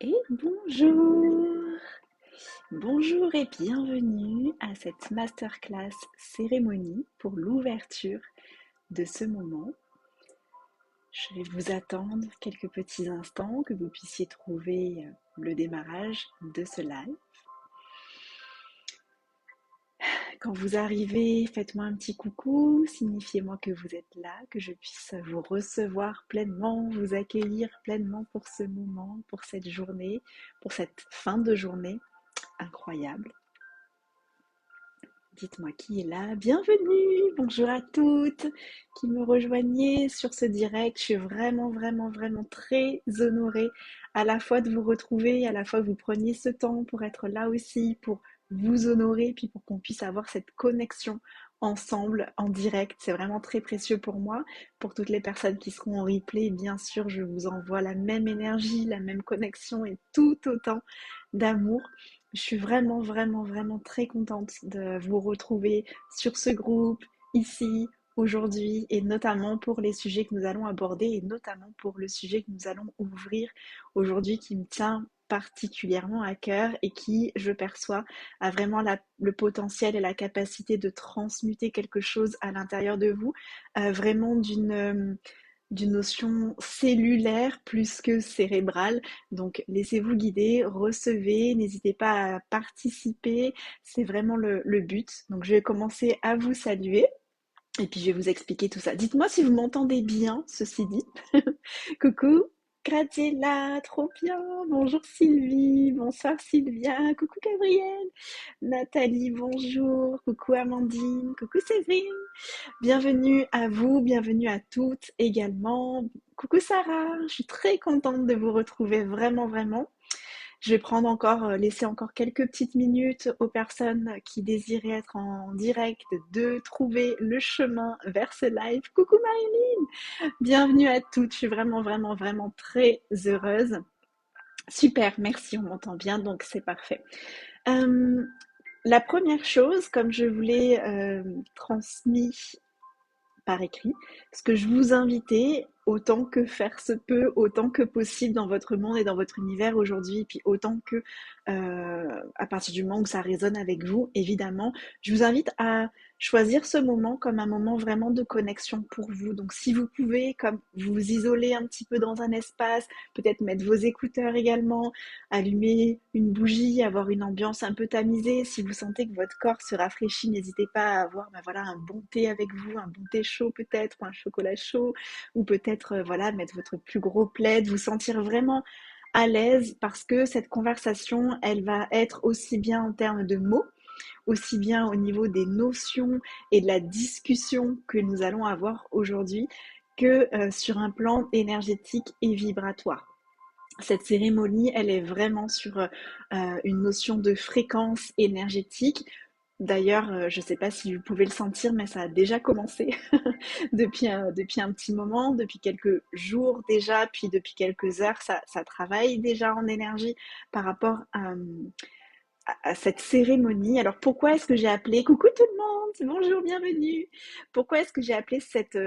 Et bonjour! Bonjour et bienvenue à cette masterclass cérémonie pour l'ouverture de ce moment. Je vais vous attendre quelques petits instants que vous puissiez trouver le démarrage de ce live. Quand vous arrivez, faites-moi un petit coucou, signifiez-moi que vous êtes là, que je puisse vous recevoir pleinement, vous accueillir pleinement pour ce moment, pour cette journée, pour cette fin de journée incroyable. Dites-moi qui est là. Bienvenue, bonjour à toutes qui me rejoignez sur ce direct. Je suis vraiment très honorée à la fois de vous retrouver, à la fois que vous preniez ce temps pour être là aussi, pour vous honorer, puis pour qu'on puisse avoir cette connexion ensemble en direct. C'est vraiment très précieux pour moi. Pour toutes les personnes qui seront en replay, bien sûr, je vous envoie la même énergie, la même connexion et tout autant d'amour. Je suis vraiment très contente de vous retrouver sur ce groupe, ici, aujourd'hui, et notamment pour les sujets que nous allons aborder, et notamment pour le sujet que nous allons ouvrir aujourd'hui qui me tient particulièrement à cœur et qui, je perçois, a vraiment le potentiel et la capacité de transmuter quelque chose à l'intérieur de vous, vraiment d'une notion cellulaire plus que cérébrale. Donc laissez-vous guider, recevez, n'hésitez pas à participer, c'est vraiment le but. Donc je vais commencer à vous saluer et puis je vais vous expliquer tout ça. Dites-moi si vous m'entendez bien, ceci dit. Coucou Graziella, trop bien. Bonjour Sylvie, bonsoir Sylvia, coucou Gabrielle, Nathalie, bonjour, coucou Amandine, coucou Séverine. Bienvenue à vous, bienvenue à toutes également. Coucou Sarah, je suis très contente de vous retrouver vraiment. Je vais prendre encore, laisser encore quelques petites minutes aux personnes qui désiraient être en direct de trouver le chemin vers ce live. Coucou Marilyn, bienvenue à toutes. Je suis vraiment très heureuse. Super, merci, on m'entend bien, donc c'est parfait. Euh, la première chose, comme je vous l'ai transmis par écrit, ce que je vous invitais, autant que faire se peut, autant que possible dans votre monde et dans votre univers aujourd'hui, et puis autant que à partir du moment où ça résonne avec vous, évidemment, je vous invite à choisir ce moment comme un moment vraiment de connexion pour vous. Donc si vous pouvez, comme vous isoler un petit peu dans un espace, peut-être mettre vos écouteurs également, allumer une bougie, avoir une ambiance un peu tamisée. Si vous sentez que votre corps se rafraîchit, n'hésitez pas à avoir voilà, un bon thé avec vous, un bon thé chaud peut-être, ou un chocolat chaud, ou peut-être voilà, mettre votre plus gros plaid, vous sentir vraiment à l'aise parce que cette conversation, elle va être aussi bien en termes de mots, aussi bien au niveau des notions et de la discussion que nous allons avoir aujourd'hui que sur un plan énergétique et vibratoire. Cette cérémonie, elle est vraiment sur une notion de fréquence énergétique. D'ailleurs, je ne sais pas si vous pouvez le sentir, mais ça a déjà commencé depuis un petit moment, depuis quelques jours déjà, puis depuis quelques heures, ça travaille déjà en énergie par rapport à cette cérémonie. Alors pourquoi est-ce que j'ai appelé, coucou tout le monde, bonjour, bienvenue. Pourquoi est-ce que j'ai appelé cette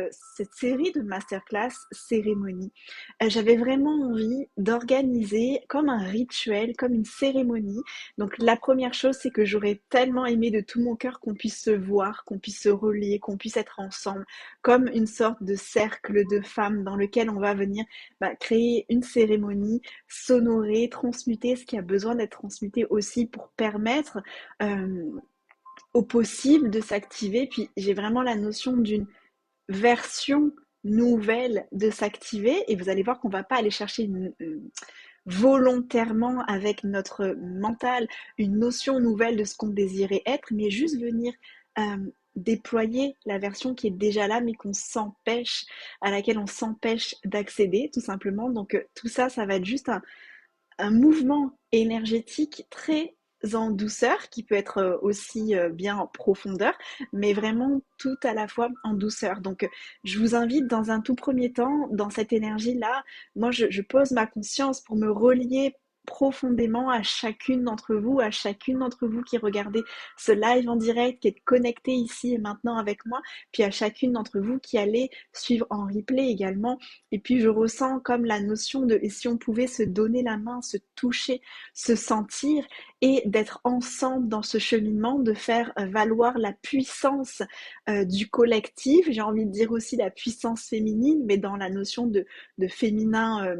série de masterclass cérémonie? J'avais vraiment envie d'organiser comme un rituel, comme une cérémonie. Donc la première chose, c'est que j'aurais tellement aimé de tout mon cœur qu'on puisse se voir, qu'on puisse se relier, qu'on puisse être ensemble, comme une sorte de cercle de femmes dans lequel on va venir créer une cérémonie, s'honorer, transmuter ce qui a besoin d'être transmuté aussi pour permettre euh, au possible de s'activer. Puis j'ai vraiment la notion d'une version nouvelle de s'activer et vous allez voir qu'on ne va pas aller chercher volontairement avec notre mental une notion nouvelle de ce qu'on désirait être, mais juste venir euh, déployer la version qui est déjà là, mais qu'on s'empêche, à laquelle on s'empêche d'accéder, tout simplement. Donc tout ça, ça va être juste un mouvement énergétique très en douceur, qui peut être aussi bien en profondeur, mais vraiment tout à la fois en douceur. Donc, je vous invite dans un tout premier temps, dans cette énergie-là, moi, je pose ma conscience pour me relier profondément à chacune d'entre vous, à chacune d'entre vous qui regardez ce live en direct, qui est connecté ici et maintenant avec moi, puis à chacune d'entre vous qui allez suivre en replay également. Et puis je ressens comme la notion de, et si on pouvait se donner la main, se toucher, se sentir et d'être ensemble dans ce cheminement, de faire valoir la puissance du collectif, j'ai envie de dire aussi la puissance féminine, mais dans la notion de féminin,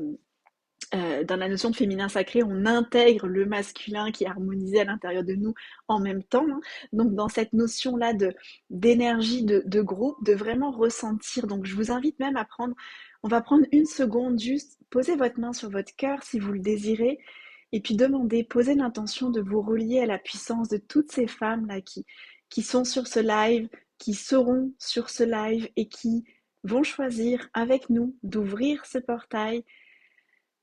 dans la notion de féminin sacré, on intègre le masculin qui est harmonisé à l'intérieur de nous en même temps, hein. Donc dans cette notion-là d'énergie de groupe, de vraiment ressentir. Donc je vous invite même à prendre, on va prendre une seconde, juste poser votre main sur votre cœur si vous le désirez, et puis demander, poser l'intention de vous relier à la puissance de toutes ces femmes-là qui sont sur ce live, qui seront sur ce live et qui vont choisir avec nous d'ouvrir ce portail,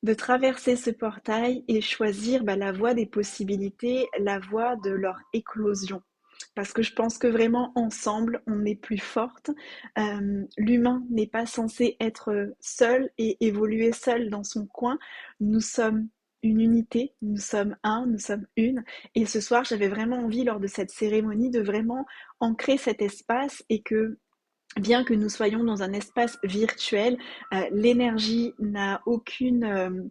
de traverser ce portail et choisir la voie des possibilités, la voie de leur éclosion. Parce que je pense que vraiment ensemble, on est plus forte. L'humain n'est pas censé être seul et évoluer seul dans son coin. Nous sommes une unité, nous sommes un, nous sommes une. Et ce soir, j'avais vraiment envie, lors de cette cérémonie, de vraiment ancrer cet espace et que bien que nous soyons dans un espace virtuel, l'énergie n'a aucune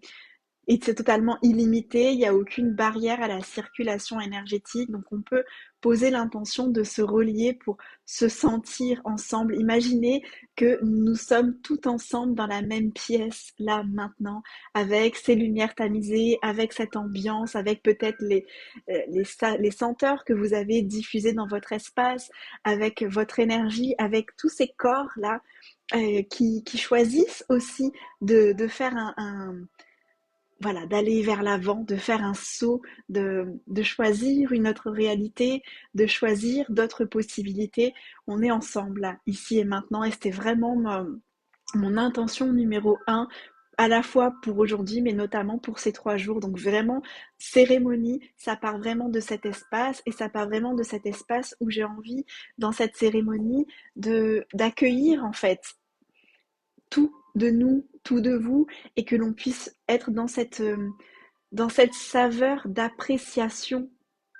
et c'est totalement illimité, il n'y a aucune barrière à la circulation énergétique, donc on peut poser l'intention de se relier pour se sentir ensemble. Imaginez que nous sommes tout ensemble dans la même pièce, là, maintenant, avec ces lumières tamisées, avec cette ambiance, avec peut-être les senteurs que vous avez diffusées dans votre espace, avec votre énergie, avec tous ces corps-là qui choisissent aussi de faire voilà, d'aller vers l'avant, de faire un saut, de choisir une autre réalité, de choisir d'autres possibilités. On est ensemble là, ici et maintenant, et c'était vraiment mon intention numéro un, à la fois pour aujourd'hui, mais notamment pour ces 3 jours. Donc vraiment, cérémonie, ça part vraiment de cet espace, et ça part vraiment de cet espace où j'ai envie, dans cette cérémonie, d'accueillir en fait tout de nous, tout de vous, et que l'on puisse être dans cette saveur d'appréciation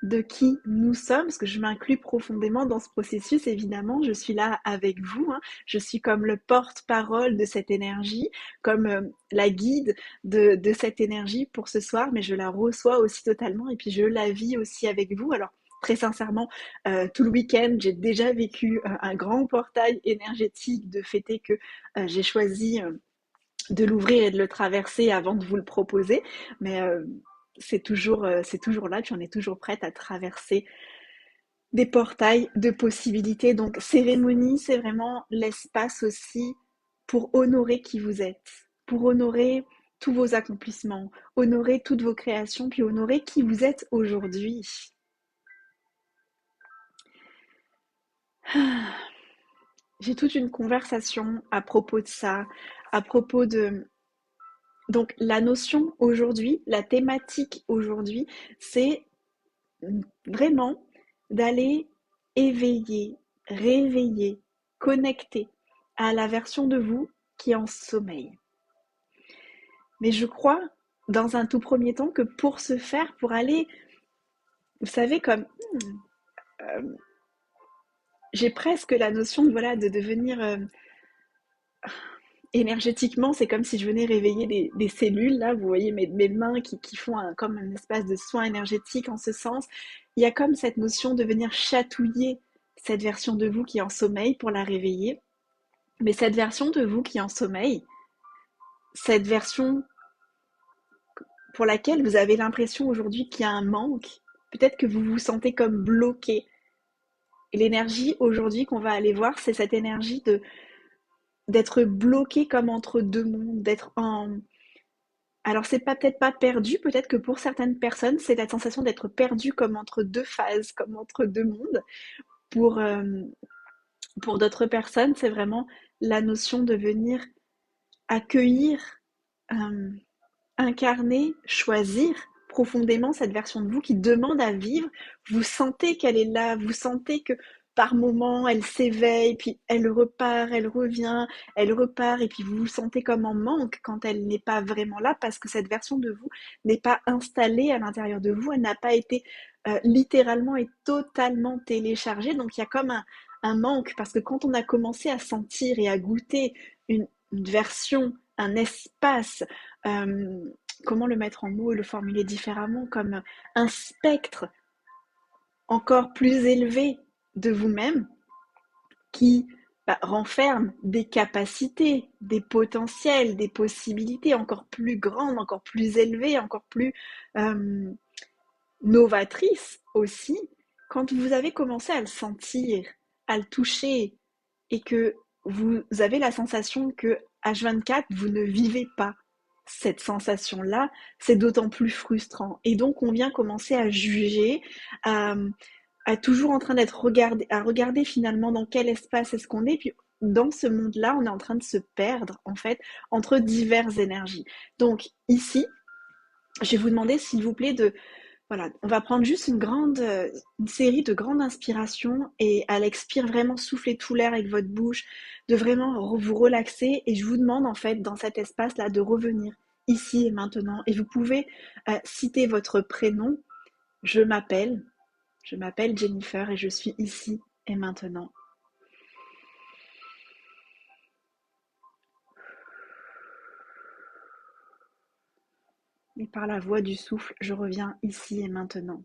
de qui nous sommes, parce que je m'inclus profondément dans ce processus, évidemment, je suis là avec vous, hein. Je suis comme le porte-parole de cette énergie, comme la guide de cette énergie pour ce soir, mais je la reçois aussi totalement, et puis je la vis aussi avec vous. Alors, très sincèrement, tout le week-end, j'ai déjà vécu un grand portail énergétique de fêter que j'ai choisi de l'ouvrir et de le traverser avant de vous le proposer. Mais c'est toujours là, puis on est toujours prête à traverser des portails de possibilités. Donc, cérémonie, c'est vraiment l'espace aussi pour honorer qui vous êtes, pour honorer tous vos accomplissements, honorer toutes vos créations, puis honorer qui vous êtes aujourd'hui. J'ai toute une conversation à propos de ça, à propos de... Donc la notion aujourd'hui, la thématique aujourd'hui, c'est vraiment d'aller éveiller, réveiller, connecter à la version de vous qui est en sommeil. Mais je crois, dans un tout premier temps, que pour ce faire, pour aller, vous savez, comme euh, j'ai presque la notion de, voilà, de devenir énergétiquement, c'est comme si je venais réveiller des cellules, là, vous voyez mes mains qui font comme un espace de soin énergétique en ce sens. Il y a comme cette notion de venir chatouiller cette version de vous qui est en sommeil pour la réveiller. Mais cette version de vous qui est en sommeil, cette version pour laquelle vous avez l'impression aujourd'hui qu'il y a un manque, peut-être que vous vous sentez comme bloqué. Et l'énergie aujourd'hui qu'on va aller voir, c'est cette énergie d'être bloqué comme entre deux mondes, d'être en... Alors c'est peut-être pas perdu, peut-être que pour certaines personnes, c'est la sensation d'être perdu comme entre deux phases, comme entre deux mondes. Pour, euh, pour d'autres personnes, c'est vraiment la notion de venir accueillir, euh, incarner, choisir profondément cette version de vous qui demande à vivre. Vous sentez qu'elle est là, vous sentez que par moment, elle s'éveille, puis elle repart, elle revient, elle repart, et puis vous vous sentez comme en manque quand elle n'est pas vraiment là, parce que cette version de vous n'est pas installée à l'intérieur de vous, elle n'a pas été littéralement et totalement téléchargée, donc il y a comme un manque, parce que quand on a commencé à sentir et à goûter une version, un espace, euh, comment le mettre en mots et le formuler différemment, comme un spectre encore plus élevé de vous-même qui renferme des capacités, des potentiels, des possibilités encore plus grandes, encore plus élevées, encore plus euh, novatrices aussi. Quand vous avez commencé à le sentir, à le toucher, et que vous avez la sensation que H24, vous ne vivez pas cette sensation-là, c'est d'autant plus frustrant. Et donc, on vient commencer à juger, à, à toujours en train d'être regardé, à regarder finalement dans quel espace est-ce qu'on est. Puis, dans ce monde-là, on est en train de se perdre, en fait, entre diverses énergies. Donc, ici, je vais vous demander, s'il vous plaît, voilà, on va prendre juste une série de grandes inspirations, et à l'expire, vraiment souffler tout l'air avec votre bouche, de vraiment vous relaxer. Et je vous demande en fait dans cet espace-là de revenir ici et maintenant. Et vous pouvez citer votre prénom. Je m'appelle, je m'appelle Jennifer et je suis ici et maintenant. Et par la voix du souffle, je reviens ici et maintenant.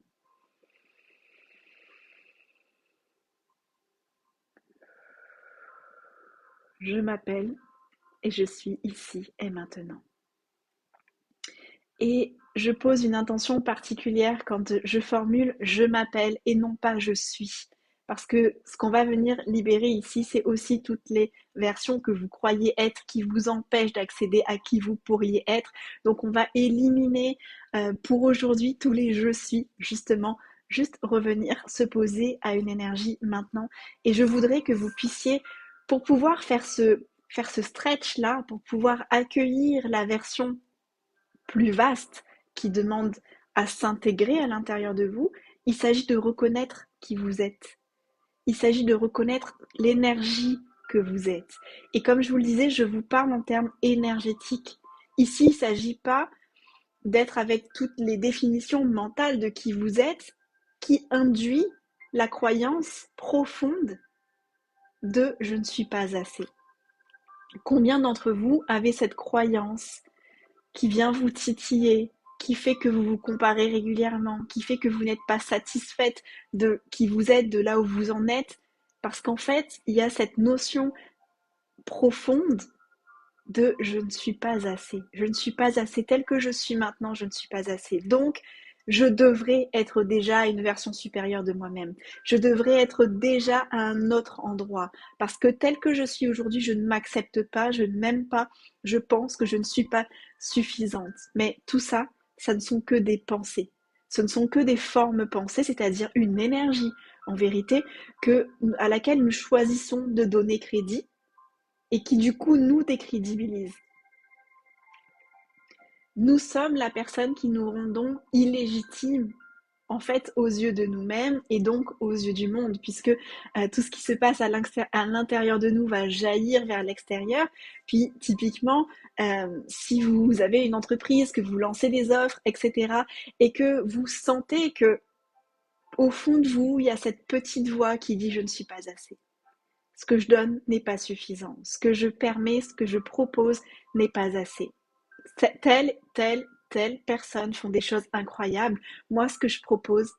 Je m'appelle et je suis ici et maintenant. Et je pose une intention particulière quand je formule je m'appelle et non pas je suis. Parce que ce qu'on va venir libérer ici, c'est aussi toutes les versions que vous croyez être qui vous empêchent d'accéder à qui vous pourriez être. Donc on va éliminer pour aujourd'hui tous les je suis, justement, juste revenir se poser à une énergie maintenant. Et je voudrais que vous puissiez, pour pouvoir faire ce stretch-là, pour pouvoir accueillir la version plus vaste qui demande à s'intégrer à l'intérieur de vous, il s'agit de reconnaître qui vous êtes. Il s'agit de reconnaître l'énergie que vous êtes. Et comme je vous le disais, je vous parle en termes énergétiques. Ici, il ne s'agit pas d'être avec toutes les définitions mentales de qui vous êtes, qui induit la croyance profonde de je ne suis pas assez. Combien d'entre vous avez cette croyance qui vient vous titiller, qui fait que vous vous comparez régulièrement, qui fait que vous n'êtes pas satisfaite de qui vous êtes, de là où vous en êtes, parce qu'en fait, il y a cette notion profonde de je ne suis pas assez. Je ne suis pas assez tel que je suis maintenant, je ne suis pas assez. Donc, je devrais être déjà une version supérieure de moi-même. Je devrais être déjà à un autre endroit. Parce que tel que je suis aujourd'hui, je ne m'accepte pas, je ne m'aime pas, je pense que je ne suis pas suffisante. Mais tout ça, ça ne sont que des pensées. Ce ne sont que des formes pensées, c'est-à-dire une énergie, en vérité, à laquelle nous choisissons de donner crédit et qui du coup nous décrédibilise. Nous sommes la personne qui nous rendons illégitimes en fait aux yeux de nous-mêmes et donc aux yeux du monde, puisque tout ce qui se passe à l'intérieur de nous va jaillir vers l'extérieur. Puis typiquement, si vous avez une entreprise, que vous lancez des offres, etc., et que vous sentez que au fond de vous, il y a cette petite voix qui dit je ne suis pas assez. Ce que je donne n'est pas suffisant. Ce que je permets, ce que je propose n'est pas assez. Telle personne font des choses incroyables. Moi, ce que je propose,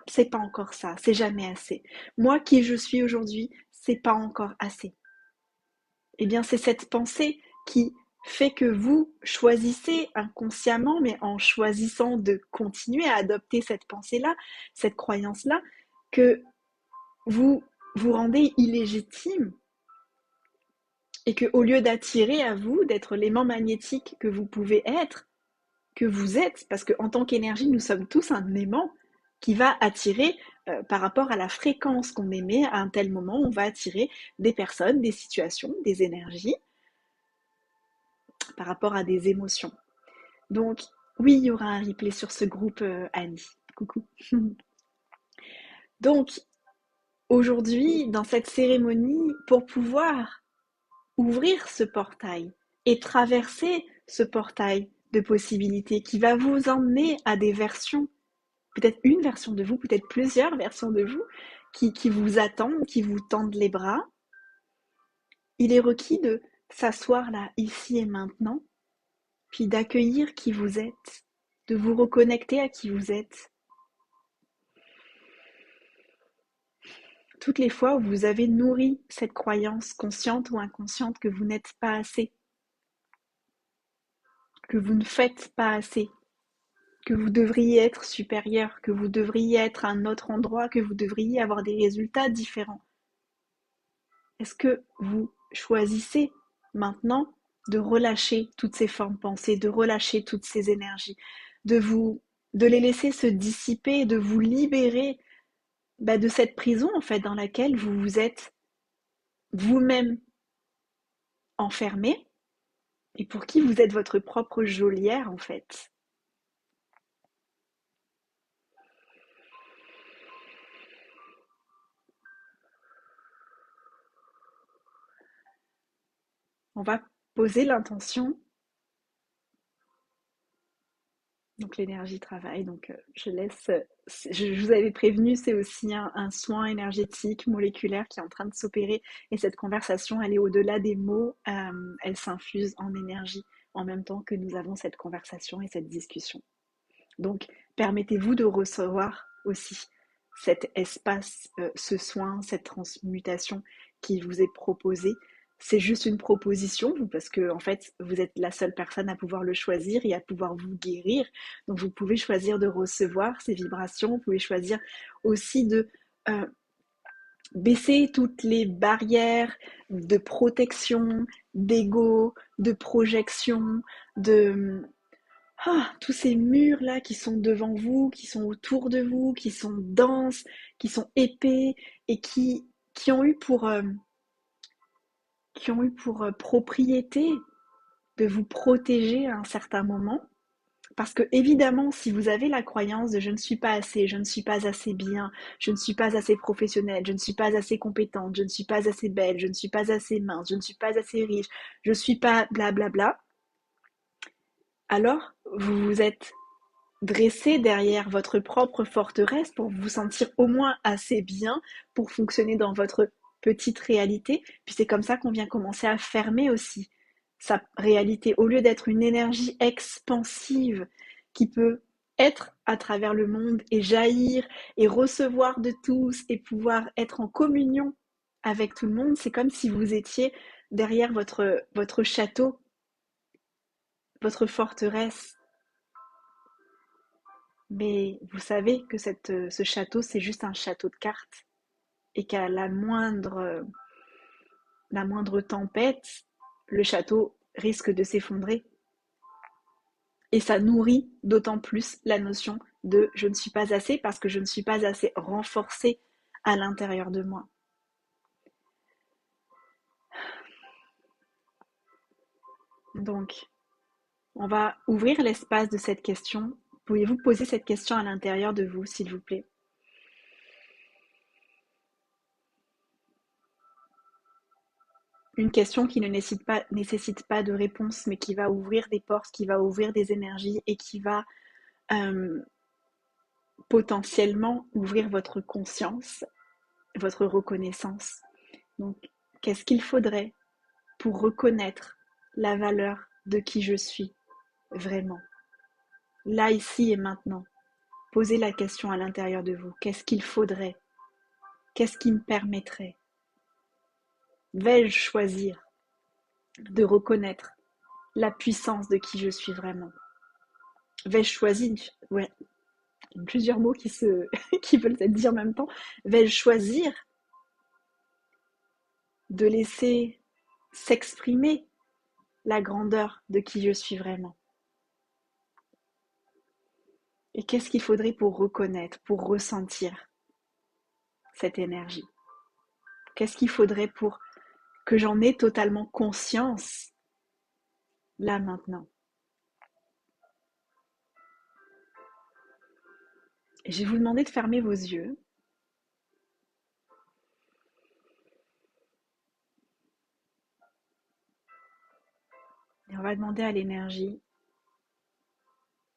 c'est pas encore ça. C'est jamais assez. Moi, qui je suis aujourd'hui, c'est pas encore assez. Eh bien, c'est cette pensée qui fait que vous choisissez inconsciemment, mais en choisissant de continuer à adopter cette pensée-là, cette croyance-là, que vous vous rendez illégitime et que au lieu d'attirer à vous, d'être l'aimant magnétique que vous pouvez être, que vous êtes, parce qu'en tant qu'énergie, nous sommes tous un aimant qui va attirer par rapport à la fréquence qu'on émet à un tel moment, on va attirer des personnes, des situations, des énergies par rapport à des émotions. Donc oui, il y aura un replay sur ce groupe, Annie. Coucou. Donc aujourd'hui, dans cette cérémonie, pour pouvoir ouvrir ce portail et traverser ce portail de possibilités qui va vous emmener à des versions, peut-être une version de vous, peut-être plusieurs versions de vous, qui vous attendent, qui vous tendent les bras. Il est requis de s'asseoir là, ici et maintenant, puis d'accueillir qui vous êtes, de vous reconnecter à qui vous êtes. Toutes les fois où vous avez nourri cette croyance consciente ou inconsciente que vous n'êtes pas assez, que vous ne faites pas assez, que vous devriez être supérieur, que vous devriez être à un autre endroit, que vous devriez avoir des résultats différents. Est-ce que vous choisissez maintenant de relâcher toutes ces formes pensées, de relâcher toutes ces énergies, de les laisser se dissiper, de vous libérer de cette prison en fait dans laquelle vous vous êtes vous-même enfermé et pour qui vous êtes votre propre geôlière en fait. On va poser l'intention. Donc l'énergie travaille, donc je laisse, je vous avais prévenu, c'est aussi un soin énergétique, moléculaire qui est en train de s'opérer et cette conversation, elle est au-delà des mots, elle s'infuse en énergie en même temps que nous avons cette conversation et cette discussion. Donc permettez-vous de recevoir aussi cet espace, ce soin, cette transmutation qui vous est proposé. C'est juste une proposition, parce que en fait, vous êtes la seule personne à pouvoir le choisir et à pouvoir vous guérir. Donc, vous pouvez choisir de recevoir ces vibrations. Vous pouvez choisir aussi de euh, baisser toutes les barrières de protection, d'ego, de projection, de tous ces murs-là qui sont devant vous, qui sont autour de vous, qui sont denses, qui sont épais et qui ont eu pour propriété de vous protéger à un certain moment. Parce que évidemment, si vous avez la croyance de je ne suis pas assez, je ne suis pas assez bien, je ne suis pas assez professionnelle, je ne suis pas assez compétente, je ne suis pas assez belle, je ne suis pas assez mince, je ne suis pas assez riche, je ne suis pas blablabla, alors vous vous êtes dressé derrière votre propre forteresse pour vous sentir au moins assez bien pour fonctionner dans votre petite réalité. Puis c'est comme ça qu'on vient commencer à fermer aussi sa réalité. Au lieu d'être une énergie expansive qui peut être à travers le monde et jaillir et recevoir de tous et pouvoir être en communion avec tout le monde, c'est comme si vous étiez derrière votre château, votre forteresse. Mais vous savez que ce château, c'est juste un château de cartes et qu'à la moindre tempête, le château risque de s'effondrer. Et ça nourrit d'autant plus la notion de je ne suis pas assez parce que je ne suis pas assez renforcée à l'intérieur de moi. Donc, on va ouvrir l'espace de cette question. Pourriez-vous poser cette question à l'intérieur de vous, s'il vous plaît? Une question qui ne nécessite pas de réponse, mais qui va ouvrir des portes, qui va ouvrir des énergies et qui va euh, potentiellement ouvrir votre conscience, votre reconnaissance. Donc, qu'est-ce qu'il faudrait pour reconnaître la valeur de qui je suis vraiment? Là, ici et maintenant, posez la question à l'intérieur de vous. Qu'est-ce qu'il faudrait? Qu'est-ce qui me permettrait? Vais-je choisir de reconnaître la puissance de qui je suis vraiment? Vais-je choisir, ouais, plusieurs mots qui veulent être dit en même temps. Vais-je choisir de laisser s'exprimer la grandeur de qui je suis vraiment? Et qu'est-ce qu'il faudrait pour reconnaître, pour ressentir cette énergie? Qu'est-ce qu'il faudrait pour que j'en ai totalement conscience là maintenant? Et je vais vous demander de fermer vos yeux Et on va demander à l'énergie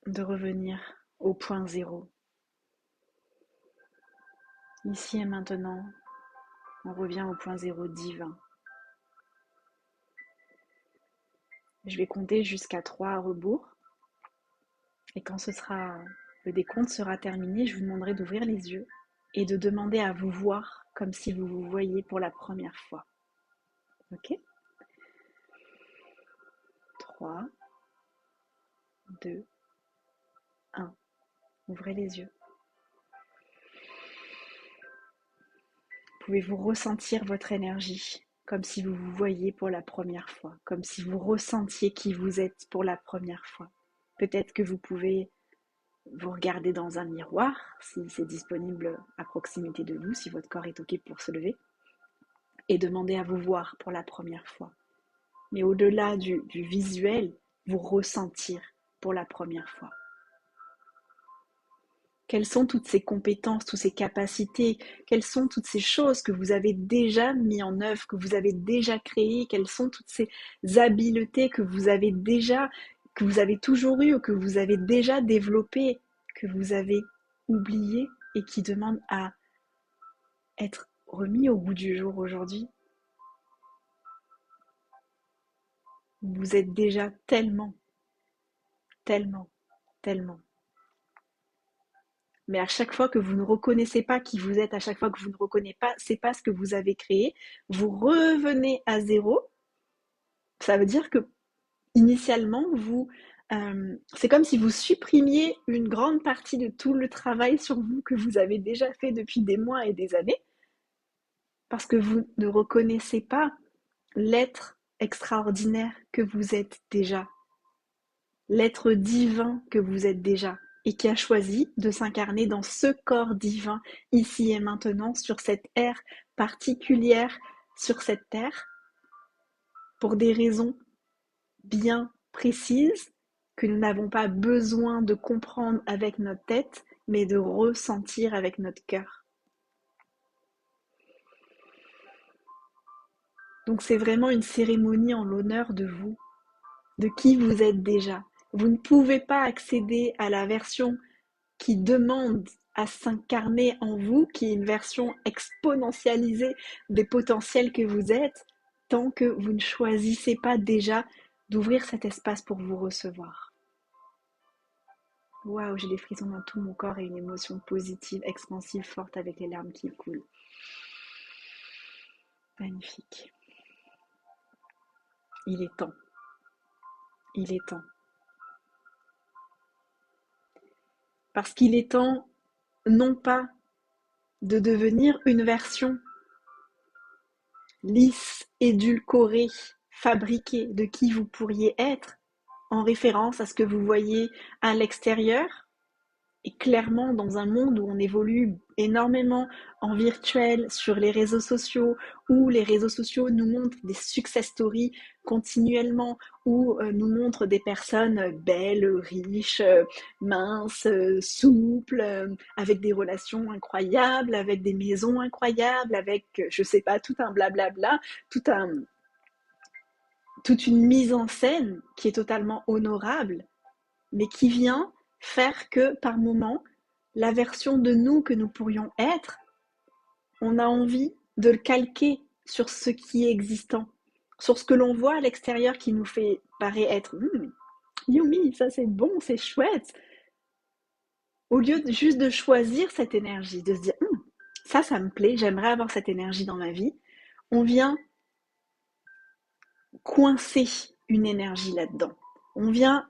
de revenir au point zéro. Ici et maintenant, on revient au point zéro divin. Je vais compter jusqu'à 3 à rebours. Et quand le décompte sera terminé, je vous demanderai d'ouvrir les yeux et de demander à vous voir comme si vous vous voyiez pour la première fois. Ok? 3, 2, 1. Ouvrez les yeux. Pouvez-vous ressentir votre énergie comme si vous vous voyiez pour la première fois, comme si vous ressentiez qui vous êtes pour la première fois. Peut-être que vous pouvez vous regarder dans un miroir, si c'est disponible à proximité de vous, si votre corps est OK pour se lever, et demander à vous voir pour la première fois. Mais au-delà du visuel, vous ressentir pour la première fois. Quelles sont toutes ces compétences, toutes ces capacités, quelles sont toutes ces choses que vous avez déjà mis en œuvre, que vous avez déjà créées, quelles sont toutes ces habiletés que vous avez déjà, que vous avez toujours eues ou que vous avez déjà développées, que vous avez oubliées et qui demandent à être remis au goût du jour aujourd'hui. Vous êtes déjà tellement, tellement, tellement. Mais à chaque fois que vous ne reconnaissez pas qui vous êtes, à chaque fois que vous ne reconnaissez pas, c'est pas ce que vous avez créé, vous revenez à zéro. Ça veut dire que initialement, c'est comme si vous supprimiez une grande partie de tout le travail sur vous que vous avez déjà fait depuis des mois et des années, parce que vous ne reconnaissez pas l'être extraordinaire que vous êtes déjà, l'être divin que vous êtes déjà, et qui a choisi de s'incarner dans ce corps divin, ici et maintenant, sur cette ère particulière, sur cette terre, pour des raisons bien précises que nous n'avons pas besoin de comprendre avec notre tête, mais de ressentir avec notre cœur. Donc c'est vraiment une cérémonie en l'honneur de vous, de qui vous êtes déjà. Vous ne pouvez pas accéder à la version qui demande à s'incarner en vous, qui est une version exponentialisée des potentiels que vous êtes, tant que vous ne choisissez pas déjà d'ouvrir cet espace pour vous recevoir. Waouh, j'ai des frissons dans tout mon corps et une émotion positive, expansive, forte avec les larmes qui coulent. Magnifique. Il est temps. Il est temps. Parce qu'il est temps, non pas de devenir une version lisse, édulcorée, fabriquée de qui vous pourriez être, en référence à ce que vous voyez à l'extérieur, et clairement dans un monde où on évolue énormément en virtuel sur les réseaux sociaux, où les réseaux sociaux nous montrent des success stories continuellement, où nous montrent des personnes belles, riches, minces, souples, avec des relations incroyables, avec des maisons incroyables, avec, je sais pas, tout un blablabla, toute une mise en scène qui est totalement honorable, mais qui vient faire que, par moment, la version de nous que nous pourrions être, on a envie de le calquer sur ce qui est existant, sur ce que l'on voit à l'extérieur qui nous fait paraître être Yumi, ça c'est bon, c'est chouette. Au lieu juste de choisir cette énergie, de se dire ça me plaît, j'aimerais avoir cette énergie dans ma vie, on vient coincer une énergie là-dedans. On vient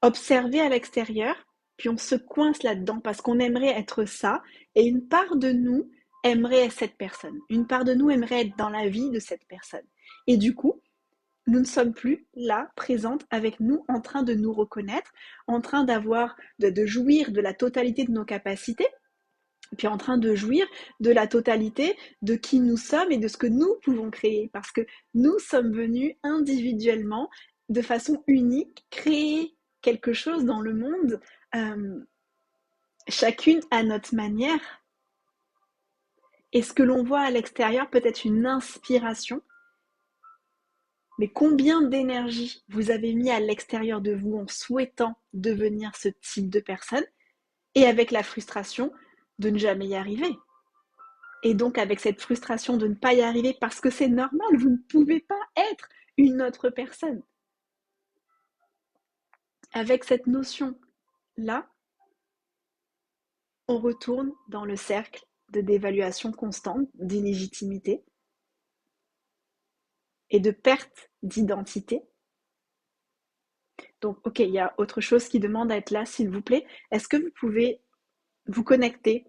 observer à l'extérieur, puis on se coince là-dedans parce qu'on aimerait être ça, et une part de nous aimerait être cette personne. Une part de nous aimerait être dans la vie de cette personne. Et du coup, nous ne sommes plus là, présentes avec nous, en train de nous reconnaître, en train de jouir de la totalité de nos capacités, puis en train de jouir de la totalité de qui nous sommes et de ce que nous pouvons créer. Parce que nous sommes venus individuellement, de façon unique, créer quelque chose dans le monde, chacune à notre manière. Et ce que l'on voit à l'extérieur peut être une inspiration, Mais combien d'énergie vous avez mis à l'extérieur de vous en souhaitant devenir ce type de personne et avec la frustration de ne jamais y arriver. Et donc avec cette frustration de ne pas y arriver parce que c'est normal, vous ne pouvez pas être une autre personne. Avec cette notion-là, on retourne dans le cercle de dévaluation constante, d'illégitimité et de perte d'identité. Donc, ok, il y a autre chose qui demande à être là, s'il vous plaît. Est-ce que vous pouvez vous connecter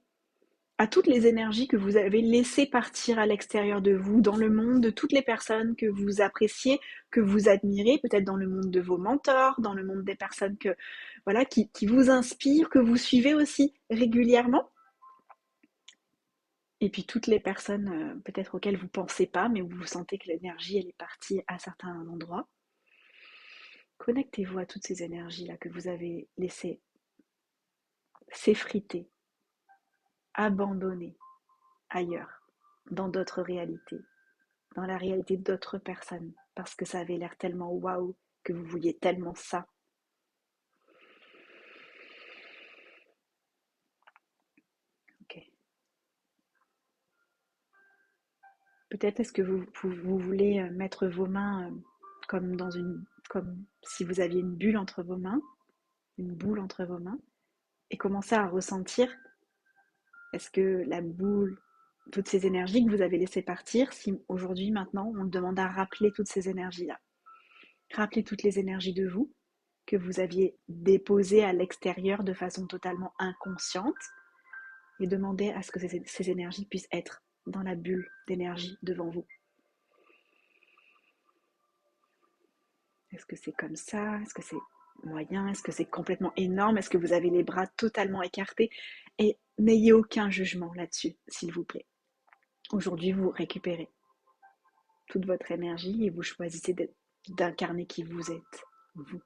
à toutes les énergies que vous avez laissées partir à l'extérieur de vous, dans le monde, de toutes les personnes que vous appréciez, que vous admirez, peut-être dans le monde de vos mentors, dans le monde des personnes que, voilà, qui vous inspirent, que vous suivez aussi régulièrement. Et puis toutes les personnes peut-être auxquelles vous ne pensez pas, mais où vous sentez que l'énergie, elle est partie à certains endroits. Connectez-vous à toutes ces énergies-là que vous avez laissées s'effriter, abandonner ailleurs, dans d'autres réalités, dans la réalité d'autres personnes, parce que ça avait l'air tellement waouh, que vous vouliez tellement ça. Ok. Peut-être est-ce que vous voulez mettre vos mains comme si vous aviez une bulle entre vos mains, une boule entre vos mains, et commencer à ressentir, est-ce que la boule, toutes ces énergies que vous avez laissées partir, si aujourd'hui, maintenant, on demande à rappeler toutes ces énergies-là. Rappelez toutes les énergies de vous que vous aviez déposées à l'extérieur de façon totalement inconsciente et demandez à ce que ces énergies puissent être dans la bulle d'énergie devant vous. Est-ce que c'est comme ça? Est-ce que c'est moyen? Est-ce que c'est complètement énorme? Est-ce que vous avez les bras totalement écartés? Et n'ayez aucun jugement là-dessus, s'il vous plaît. Aujourd'hui, vous récupérez toute votre énergie et vous choisissez d'incarner qui vous êtes, vous.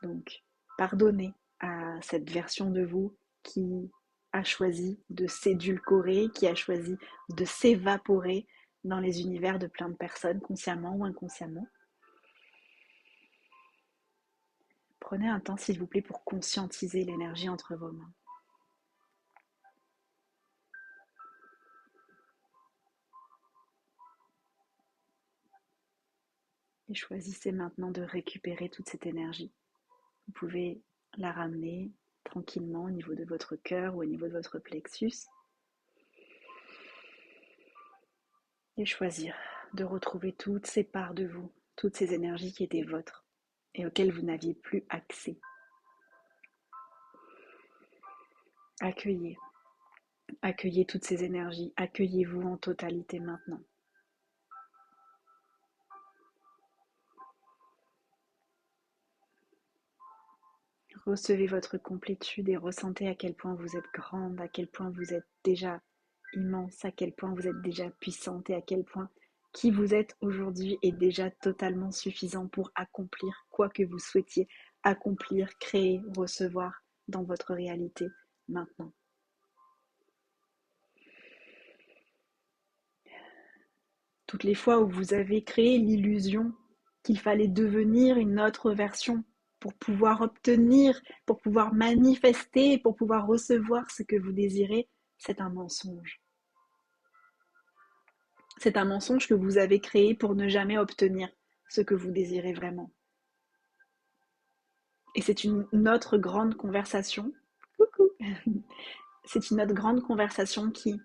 Donc, pardonnez à cette version de vous qui a choisi de s'édulcorer, qui a choisi de s'évaporer dans les univers de plein de personnes, consciemment ou inconsciemment. Prenez un temps, s'il vous plaît, pour conscientiser l'énergie entre vos mains. Et choisissez maintenant de récupérer toute cette énergie. Vous pouvez la ramener tranquillement au niveau de votre cœur ou au niveau de votre plexus. Et choisir de retrouver toutes ces parts de vous, toutes ces énergies qui étaient vôtres et auxquelles vous n'aviez plus accès. Accueillez, accueillez toutes ces énergies, accueillez-vous en totalité maintenant. Recevez votre complétude et ressentez à quel point vous êtes grande, à quel point vous êtes déjà immense, à quel point vous êtes déjà puissante et à quel point qui vous êtes aujourd'hui est déjà totalement suffisant pour accomplir quoi que vous souhaitiez accomplir, créer, recevoir dans votre réalité maintenant. Toutes les fois où vous avez créé l'illusion qu'il fallait devenir une autre version pour pouvoir obtenir, pour pouvoir manifester, pour pouvoir recevoir ce que vous désirez, c'est un mensonge. C'est un mensonge que vous avez créé pour ne jamais obtenir ce que vous désirez vraiment. Et c'est une autre grande conversation. Coucou. C'est une autre grande conversation qui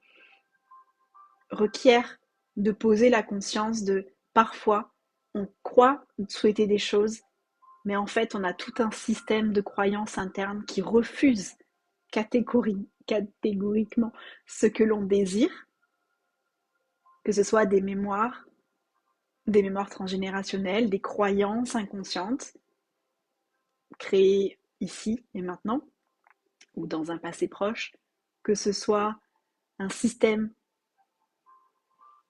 requiert de poser la conscience de parfois on croit souhaiter des choses, mais en fait on a tout un système de croyances internes qui refuse catégoriquement ce que l'on désire, que ce soit des mémoires transgénérationnelles, des croyances inconscientes créées ici et maintenant, ou dans un passé proche, que ce soit un système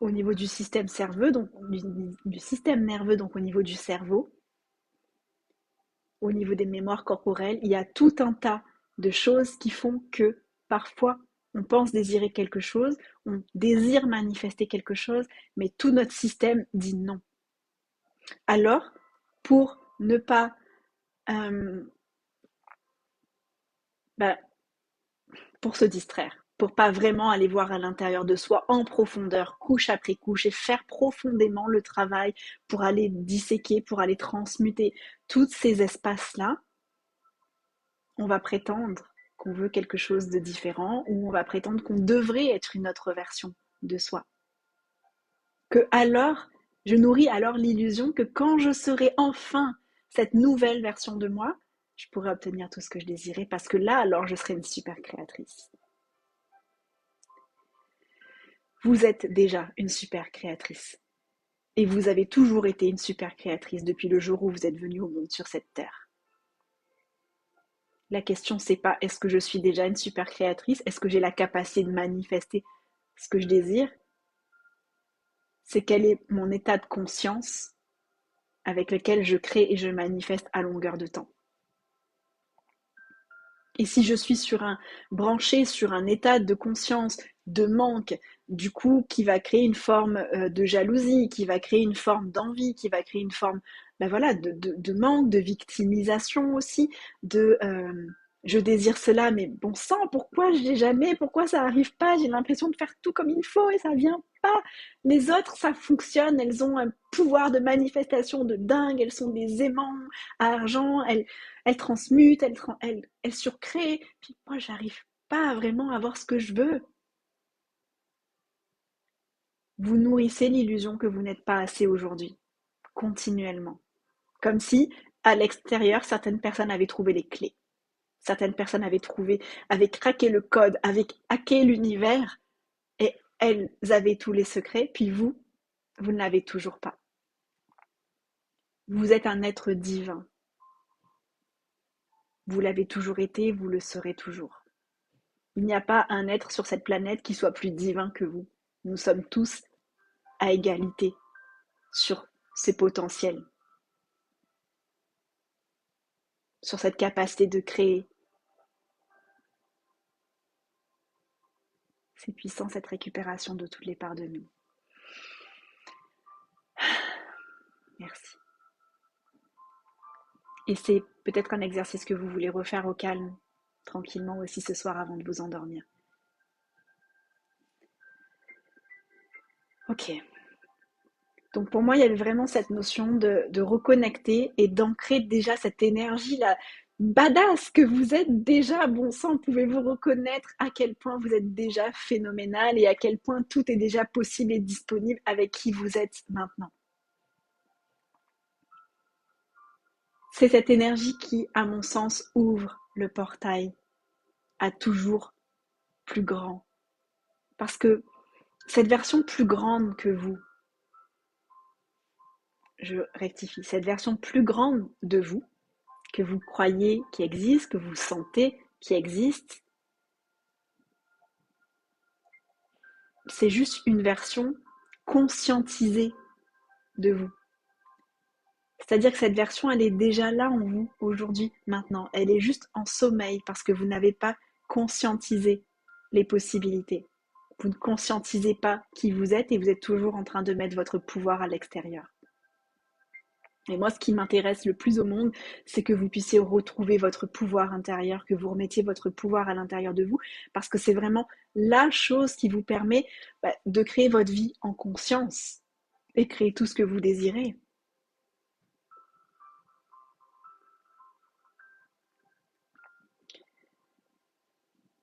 au niveau du système nerveux, donc du système nerveux, donc au niveau du cerveau, au niveau des mémoires corporelles, il y a tout un tas de choses qui font que parfois on pense désirer quelque chose, on désire manifester quelque chose, mais tout notre système dit non. Alors, pour ne pas, euh, bah, pour se distraire, pour pas vraiment aller voir à l'intérieur de soi en profondeur, couche après couche, et faire profondément le travail pour aller disséquer, pour aller transmuter tous ces espaces-là, on va prétendre qu'on veut quelque chose de différent ou on va prétendre qu'on devrait être une autre version de soi. Que alors, je nourris alors l'illusion que quand je serai enfin cette nouvelle version de moi, je pourrai obtenir tout ce que je désirais parce que là, alors, je serai une super créatrice. Vous êtes déjà une super créatrice. Et vous avez toujours été une super créatrice depuis le jour où vous êtes venu au monde sur cette terre. La question, c'est pas est-ce que je suis déjà une super créatrice, est-ce que j'ai la capacité de manifester ce que je désire, c'est quel est mon état de conscience avec lequel je crée et je manifeste à longueur de temps. Et si je suis branché sur un état de conscience, de manque, du coup, qui va créer une forme de jalousie, qui va créer une forme d'envie, qui va créer une forme ben voilà, de manque, de victimisation aussi, de je désire cela, mais bon sang, pourquoi je l'ai jamais, pourquoi ça n'arrive pas, j'ai l'impression de faire tout comme il faut et ça vient pas. Les autres, ça fonctionne, elles ont un pouvoir de manifestation de dingue, elles sont des aimants à argent, elles transmutent, elles surcréent, puis moi, j'arrive pas vraiment à avoir ce que je veux. Vous nourrissez l'illusion que vous n'êtes pas assez aujourd'hui, continuellement. Comme si, à l'extérieur, certaines personnes avaient trouvé les clés. Certaines personnes avaient craqué le code, avaient hacké l'univers, et elles avaient tous les secrets, puis vous ne l'avez toujours pas. Vous êtes un être divin. Vous l'avez toujours été, vous le serez toujours. Il n'y a pas un être sur cette planète qui soit plus divin que vous. Nous sommes tous à égalité sur ses potentiels, sur cette capacité de créer. C'est puissant cette récupération de toutes les parts de nous. Merci. Et c'est peut-être un exercice que vous voulez refaire au calme, tranquillement aussi ce soir avant de vous endormir. Ok. Donc pour moi, il y avait vraiment cette notion de reconnecter et d'ancrer déjà cette énergie-là badass que vous êtes déjà. Bon sang, pouvez-vous reconnaître à quel point vous êtes déjà phénoménal et à quel point tout est déjà possible et disponible avec qui vous êtes maintenant. C'est cette énergie qui, à mon sens, ouvre le portail à toujours plus grand. Parce que cette version plus grande que vous, je rectifie, cette version plus grande de vous, que vous croyez qui existe, que vous sentez qui existe, c'est juste une version conscientisée de vous. C'est-à-dire que cette version, elle est déjà là en vous aujourd'hui, maintenant. Elle est juste en sommeil parce que vous n'avez pas conscientisé les possibilités. Vous ne conscientisez pas qui vous êtes et vous êtes toujours en train de mettre votre pouvoir à l'extérieur. Et moi, ce qui m'intéresse le plus au monde, c'est que vous puissiez retrouver votre pouvoir intérieur, que vous remettiez votre pouvoir à l'intérieur de vous, parce que c'est vraiment la chose qui vous permet de créer votre vie en conscience et créer tout ce que vous désirez.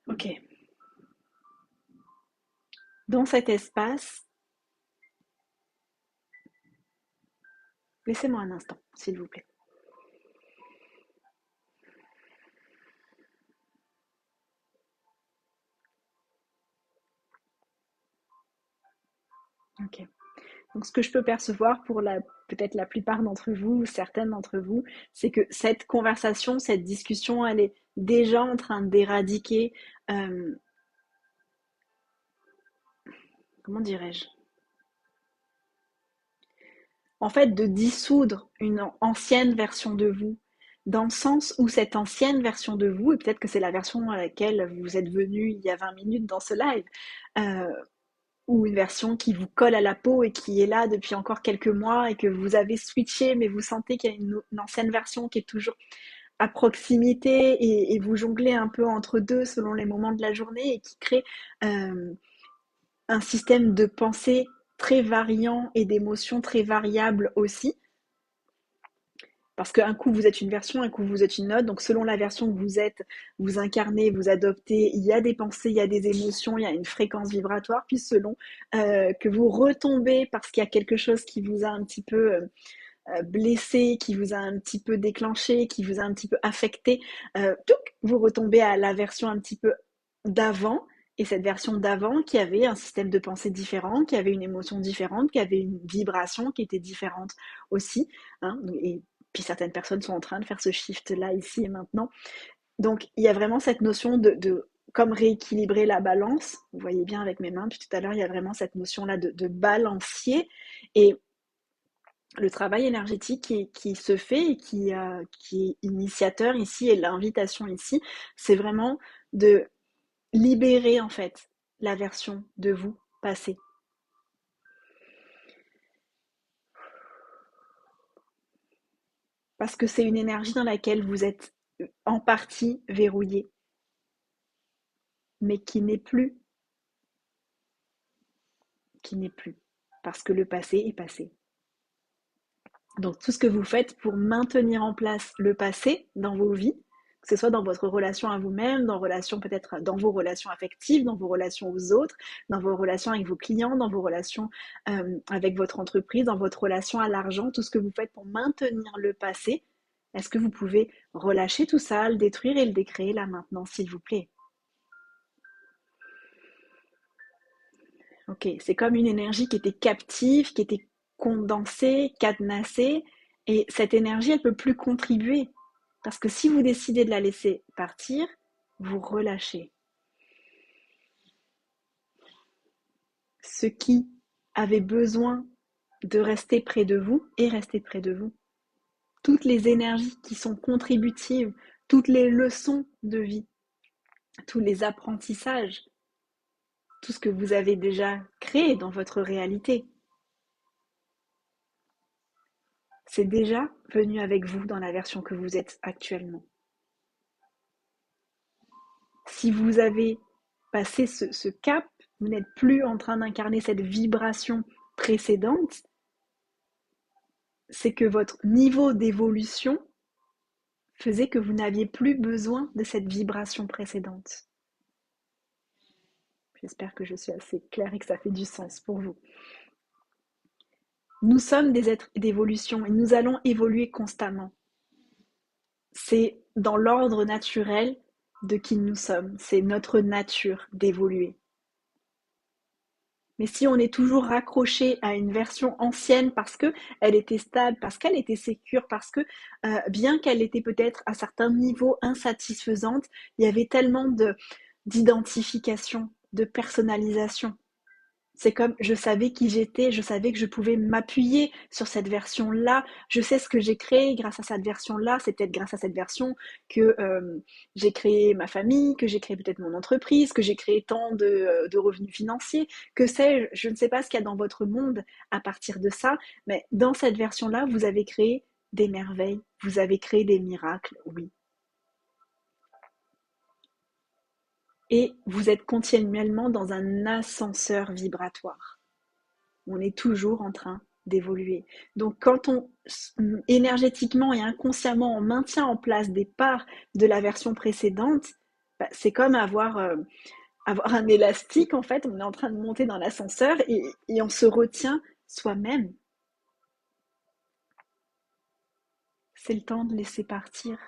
Ok. Dans cet espace, laissez-moi un instant, s'il vous plaît. Ok. Donc, ce que je peux percevoir pour peut-être la plupart d'entre vous, ou certaines d'entre vous, c'est que cette conversation, cette discussion, elle est déjà en train d'éradiquer, euh, comment dirais-je, en fait, de dissoudre une ancienne version de vous, dans le sens où cette ancienne version de vous, et peut-être que c'est la version à laquelle vous êtes venu il y a 20 minutes dans ce live, euh, ou une version qui vous colle à la peau et qui est là depuis encore quelques mois et que vous avez switché, mais vous sentez qu'il y a une ancienne version qui est toujours à proximité et vous jonglez un peu entre deux selon les moments de la journée et qui crée euh, un système de pensée très variant et d'émotions très variables aussi. Parce qu'un coup vous êtes une version, un coup vous êtes une autre. Donc selon la version que vous êtes, vous incarnez, vous adoptez, il y a des pensées, il y a des émotions, il y a une fréquence vibratoire. Puis selon que vous retombez parce qu'il y a quelque chose qui vous a un petit peu blessé, qui vous a un petit peu déclenché, qui vous a un petit peu affecté, vous retombez à la version un petit peu d'avant. Et cette version d'avant qui avait un système de pensée différent, qui avait une émotion différente, qui avait une vibration qui était différente aussi. Hein, et puis certaines personnes sont en train de faire ce shift-là ici et maintenant. Donc il y a vraiment cette notion de comme rééquilibrer la balance. Vous voyez bien avec mes mains, puis tout à l'heure, il y a vraiment cette notion-là de balancier. Et le travail énergétique qui se fait et qui est initiateur ici et l'invitation ici, c'est vraiment de libérer en fait la version de vous passée. Parce que c'est une énergie dans laquelle vous êtes en partie verrouillé, mais qui n'est plus, parce que le passé est passé. Donc tout ce que vous faites pour maintenir en place le passé dans vos vies, que ce soit dans votre relation à vous-même, dans relation peut-être dans vos relations affectives, dans vos relations aux autres, dans vos relations avec vos clients, dans vos relations avec votre entreprise, dans votre relation à l'argent, tout ce que vous faites pour maintenir le passé, est-ce que vous pouvez relâcher tout ça, le détruire et le décréer là maintenant, s'il vous plaît? Ok, c'est comme une énergie qui était captive, qui était condensée, cadenassée, et cette énergie, elle peut plus contribuer. Parce que si vous décidez de la laisser partir, vous relâchez. Ce qui avait besoin de rester près de vous est resté près de vous. Toutes les énergies qui sont contributives, toutes les leçons de vie, tous les apprentissages, tout ce que vous avez déjà créé dans votre réalité, c'est déjà venu avec vous dans la version que vous êtes actuellement. Si vous avez passé ce cap, vous n'êtes plus en train d'incarner cette vibration précédente, c'est que votre niveau d'évolution faisait que vous n'aviez plus besoin de cette vibration précédente. J'espère que je suis assez claire et que ça fait du sens pour vous. Nous sommes des êtres d'évolution et nous allons évoluer constamment. C'est dans l'ordre naturel de qui nous sommes. C'est notre nature d'évoluer. Mais si on est toujours raccroché à une version ancienne parce qu'elle était stable, parce qu'elle était sécure, parce que bien qu'elle était peut-être à certains niveaux insatisfaisante, il y avait tellement d'identification, de personnalisation. C'est comme je savais qui j'étais, je savais que je pouvais m'appuyer sur cette version-là. Je sais ce que j'ai créé grâce à cette version-là. C'est peut-être grâce à cette version que j'ai créé ma famille, que j'ai créé peut-être mon entreprise, que j'ai créé tant de revenus financiers. Que sais-je, je ne sais pas ce qu'il y a dans votre monde à partir de ça, mais dans cette version-là, vous avez créé des merveilles, vous avez créé des miracles, oui. Et vous êtes continuellement dans un ascenseur vibratoire. On est toujours en train d'évoluer. Donc quand on énergétiquement et inconsciemment on maintient en place des parts de la version précédente, bah, c'est comme avoir un élastique en fait, on est en train de monter dans l'ascenseur et on se retient soi-même. C'est le temps de laisser partir.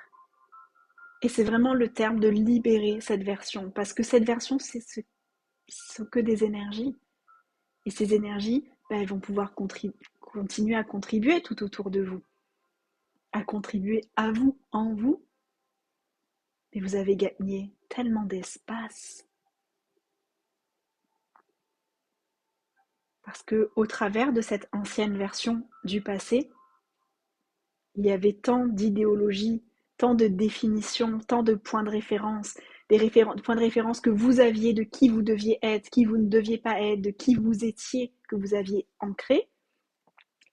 Et c'est vraiment le terme de libérer cette version, parce que cette version, ce sont que des énergies. Et ces énergies, bah, elles vont pouvoir continuer à contribuer tout autour de vous, à contribuer à vous, en vous. Mais vous avez gagné tellement d'espace. Parce que au travers de cette ancienne version du passé, il y avait tant d'idéologies, tant de définitions, tant de points de référence points de référence que vous aviez de qui vous deviez être, qui vous ne deviez pas être, de qui vous étiez, que vous aviez ancré,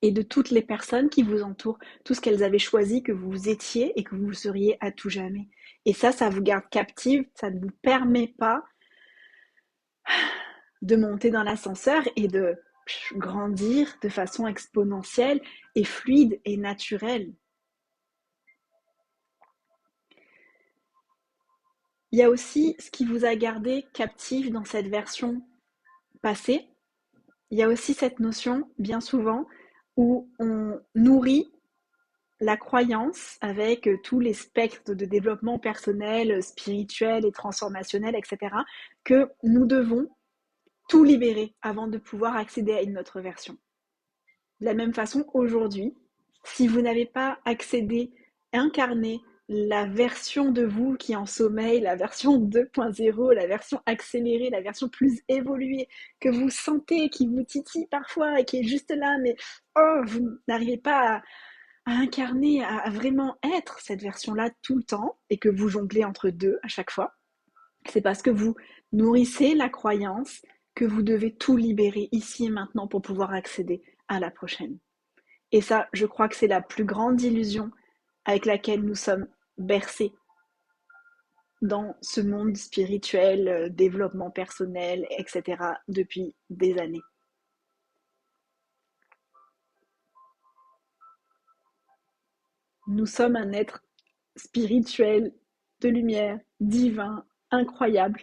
et de toutes les personnes qui vous entourent, tout ce qu'elles avaient choisi que vous étiez et que vous seriez à tout jamais. Et ça vous garde captive, ça ne vous permet pas de monter dans l'ascenseur et de grandir de façon exponentielle et fluide et naturelle. Il y a aussi ce qui vous a gardé captive dans cette version passée. Il y a aussi cette notion, bien souvent, où on nourrit la croyance avec tous les spectres de développement personnel, spirituel et transformationnel, etc., que nous devons tout libérer avant de pouvoir accéder à une autre version. De la même façon, aujourd'hui, si vous n'avez pas accédé, incarné la version de vous qui est en sommeil, la version 2.0, la version accélérée, la version plus évoluée, que vous sentez, qui vous titille parfois et qui est juste là, mais vous n'arrivez pas à incarner, à vraiment être cette version-là tout le temps et que vous jonglez entre deux à chaque fois, c'est parce que vous nourrissez la croyance que vous devez tout libérer ici et maintenant pour pouvoir accéder à la prochaine. Et ça, je crois que c'est la plus grande illusion avec laquelle nous sommes bercés dans ce monde spirituel, développement personnel, etc., depuis des années. Nous sommes un être spirituel, de lumière, divin, incroyable.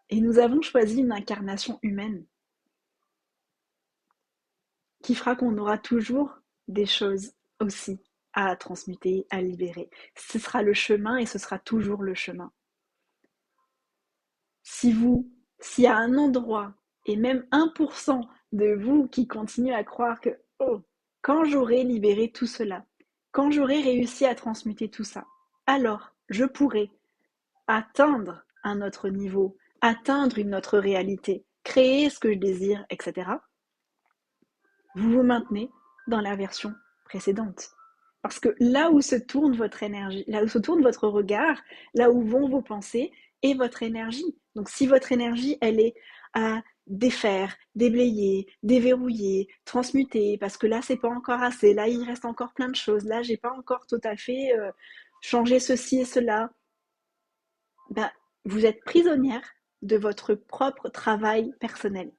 Et nous avons choisi une incarnation humaine qui fera qu'on aura toujours des choses aussi à transmuter, à libérer. Ce sera le chemin et ce sera toujours le chemin. S'il y a un endroit et même 1% de vous qui continue à croire que, oh, quand j'aurai libéré tout cela, quand j'aurai réussi à transmuter tout ça, alors je pourrai atteindre un autre niveau, atteindre une autre réalité, créer ce que je désire, etc., vous vous maintenez dans la version précédente. Parce que là où se tourne votre énergie, là où se tourne votre regard, là où vont vos pensées, est votre énergie. Donc si votre énergie, elle est à défaire, déblayer, déverrouiller, transmuter, parce que là, c'est pas encore assez, là, il reste encore plein de choses, là, j'ai pas encore tout à fait changé ceci et cela, ben, vous êtes prisonnière de votre propre travail personnel.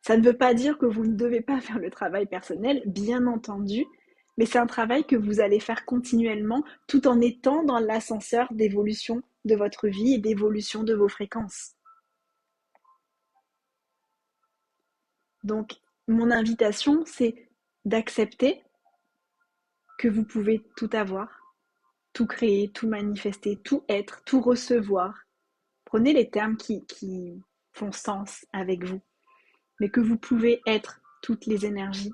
Ça ne veut pas dire que vous ne devez pas faire le travail personnel, bien entendu, mais c'est un travail que vous allez faire continuellement tout en étant dans l'ascenseur d'évolution de votre vie et d'évolution de vos fréquences. Donc, mon invitation, c'est d'accepter que vous pouvez tout avoir, tout créer, tout manifester, tout être, tout recevoir. Prenez les termes qui font sens avec vous, mais que vous pouvez être toutes les énergies,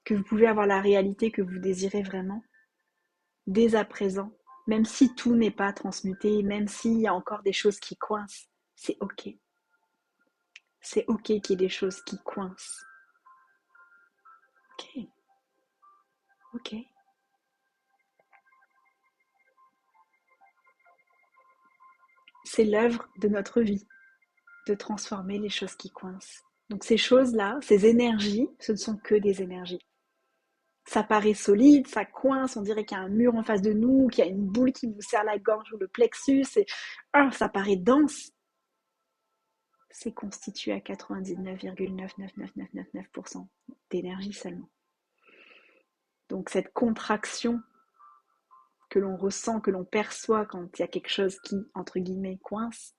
que vous pouvez avoir la réalité que vous désirez vraiment, dès à présent, même si tout n'est pas transmuté, même s'il y a encore des choses qui coincent, c'est ok. C'est ok qu'il y ait des choses qui coincent. Ok, ok. C'est l'œuvre de notre vie, de transformer les choses qui coincent. Donc ces choses-là, ces énergies, ce ne sont que des énergies. Ça paraît solide, ça coince, on dirait qu'il y a un mur en face de nous, qu'il y a une boule qui nous serre la gorge ou le plexus, et ça paraît dense. C'est constitué à 99,99999% d'énergie seulement. Donc cette contraction que l'on ressent, que l'on perçoit quand il y a quelque chose qui, entre guillemets, coince,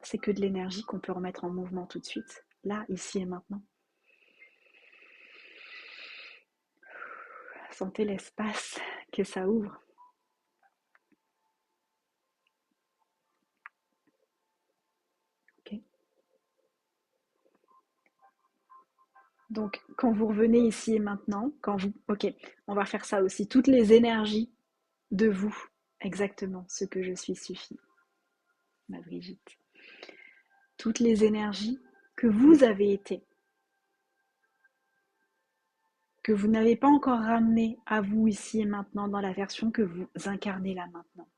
c'est que de l'énergie qu'on peut remettre en mouvement tout de suite, là, ici et maintenant. Sentez l'espace que ça ouvre. Okay. Donc, quand vous revenez ici et maintenant, ok, on va faire ça aussi. Toutes les énergies de vous, exactement, ce que je suis suffit, ma Brigitte. Toutes les énergies que vous avez été, que vous n'avez pas encore ramenées à vous ici et maintenant dans la version que vous incarnez là maintenant.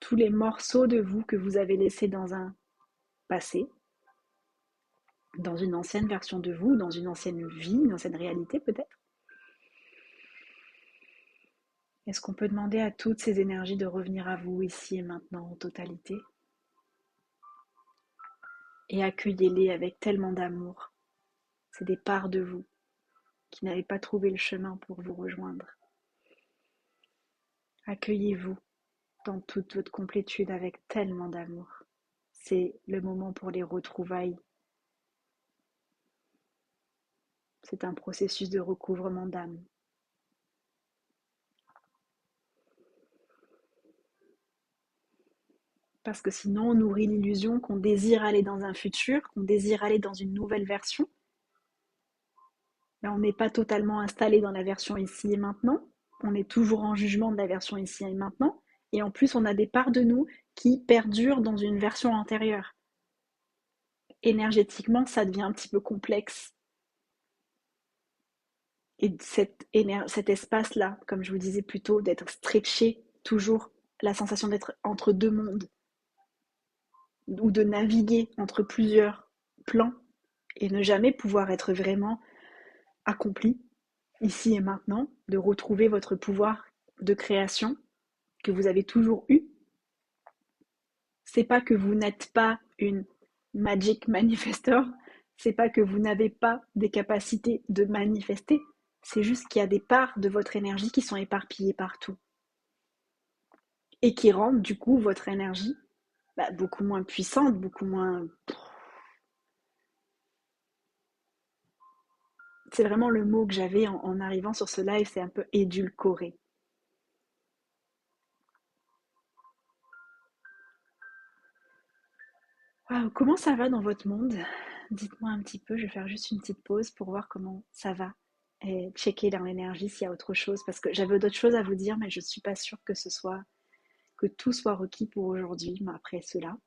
tous les morceaux de vous que vous avez laissés dans un passé, dans une ancienne version de vous, dans une ancienne vie, une ancienne réalité peut-être. Est-ce qu'on peut demander à toutes ces énergies de revenir à vous ici et maintenant en totalité? Et accueillez-les avec tellement d'amour. C'est des parts de vous qui n'avaient pas trouvé le chemin pour vous rejoindre. Accueillez-vous dans toute votre complétude avec tellement d'amour. C'est le moment pour les retrouvailles. C'est un processus de recouvrement d'âme. Parce que sinon, on nourrit l'illusion qu'on désire aller dans un futur, qu'on désire aller dans une nouvelle version. Mais on n'est pas totalement installé dans la version ici et maintenant. On est toujours en jugement de la version ici et maintenant. Et en plus, on a des parts de nous qui perdurent dans une version antérieure. Énergétiquement, ça devient un petit peu complexe. Et cet espace-là, comme je vous disais plus tôt, d'être stretché, toujours la sensation d'être entre deux mondes, ou de naviguer entre plusieurs plans, et ne jamais pouvoir être vraiment accompli, ici et maintenant, de retrouver votre pouvoir de création que vous avez toujours eu. C'est pas que vous n'êtes pas une magic manifestor, c'est pas que vous n'avez pas des capacités de manifester, c'est juste qu'il y a des parts de votre énergie qui sont éparpillées partout et qui rendent du coup votre énergie beaucoup moins puissante, beaucoup moins... C'est vraiment le mot que j'avais en arrivant sur ce live, c'est un peu édulcoré. Wow, comment ça va dans votre monde? Dites-moi un petit peu, je vais faire juste une petite pause pour voir comment ça va et checker dans l'énergie s'il y a autre chose, parce que j'avais d'autres choses à vous dire, mais je ne suis pas sûre que tout soit requis pour aujourd'hui, mais après cela.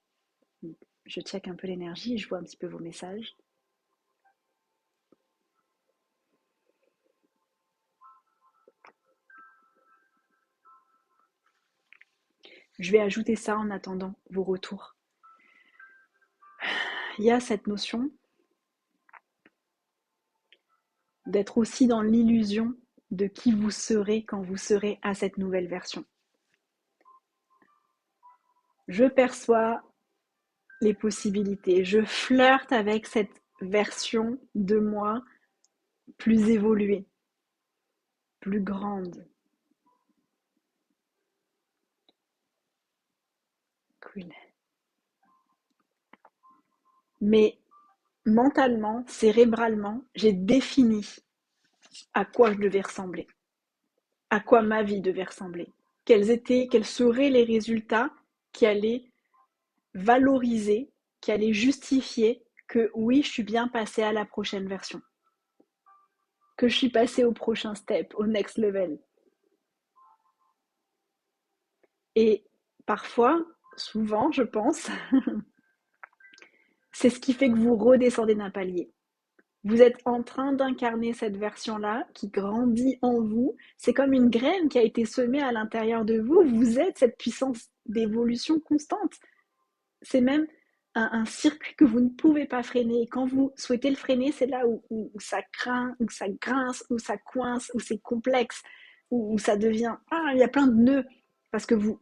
Je check un peu l'énergie et je vois un petit peu vos messages. Je vais ajouter ça en attendant vos retours. Il y a cette notion d'être aussi dans l'illusion de qui vous serez quand vous serez à cette nouvelle version. Je perçois les possibilités, je flirte avec cette version de moi plus évoluée, plus grande. Cool. Mais mentalement, cérébralement, j'ai défini à quoi je devais ressembler, à quoi ma vie devait ressembler, quels seraient les résultats qui allaient valoriser, qui allaient justifier que oui, je suis bien passée à la prochaine version, que je suis passée au prochain step, au next level. Et parfois, souvent, je pense, c'est ce qui fait que vous redescendez d'un palier. Vous êtes en train d'incarner cette version-là qui grandit en vous. C'est comme une graine qui a été semée à l'intérieur de vous. Vous êtes cette puissance d'évolution constante. C'est même un circuit que vous ne pouvez pas freiner. Et quand vous souhaitez le freiner, c'est là où ça craint, où ça grince, où ça coince, où c'est complexe, où ça devient... Ah, il y a plein de nœuds. Parce que vous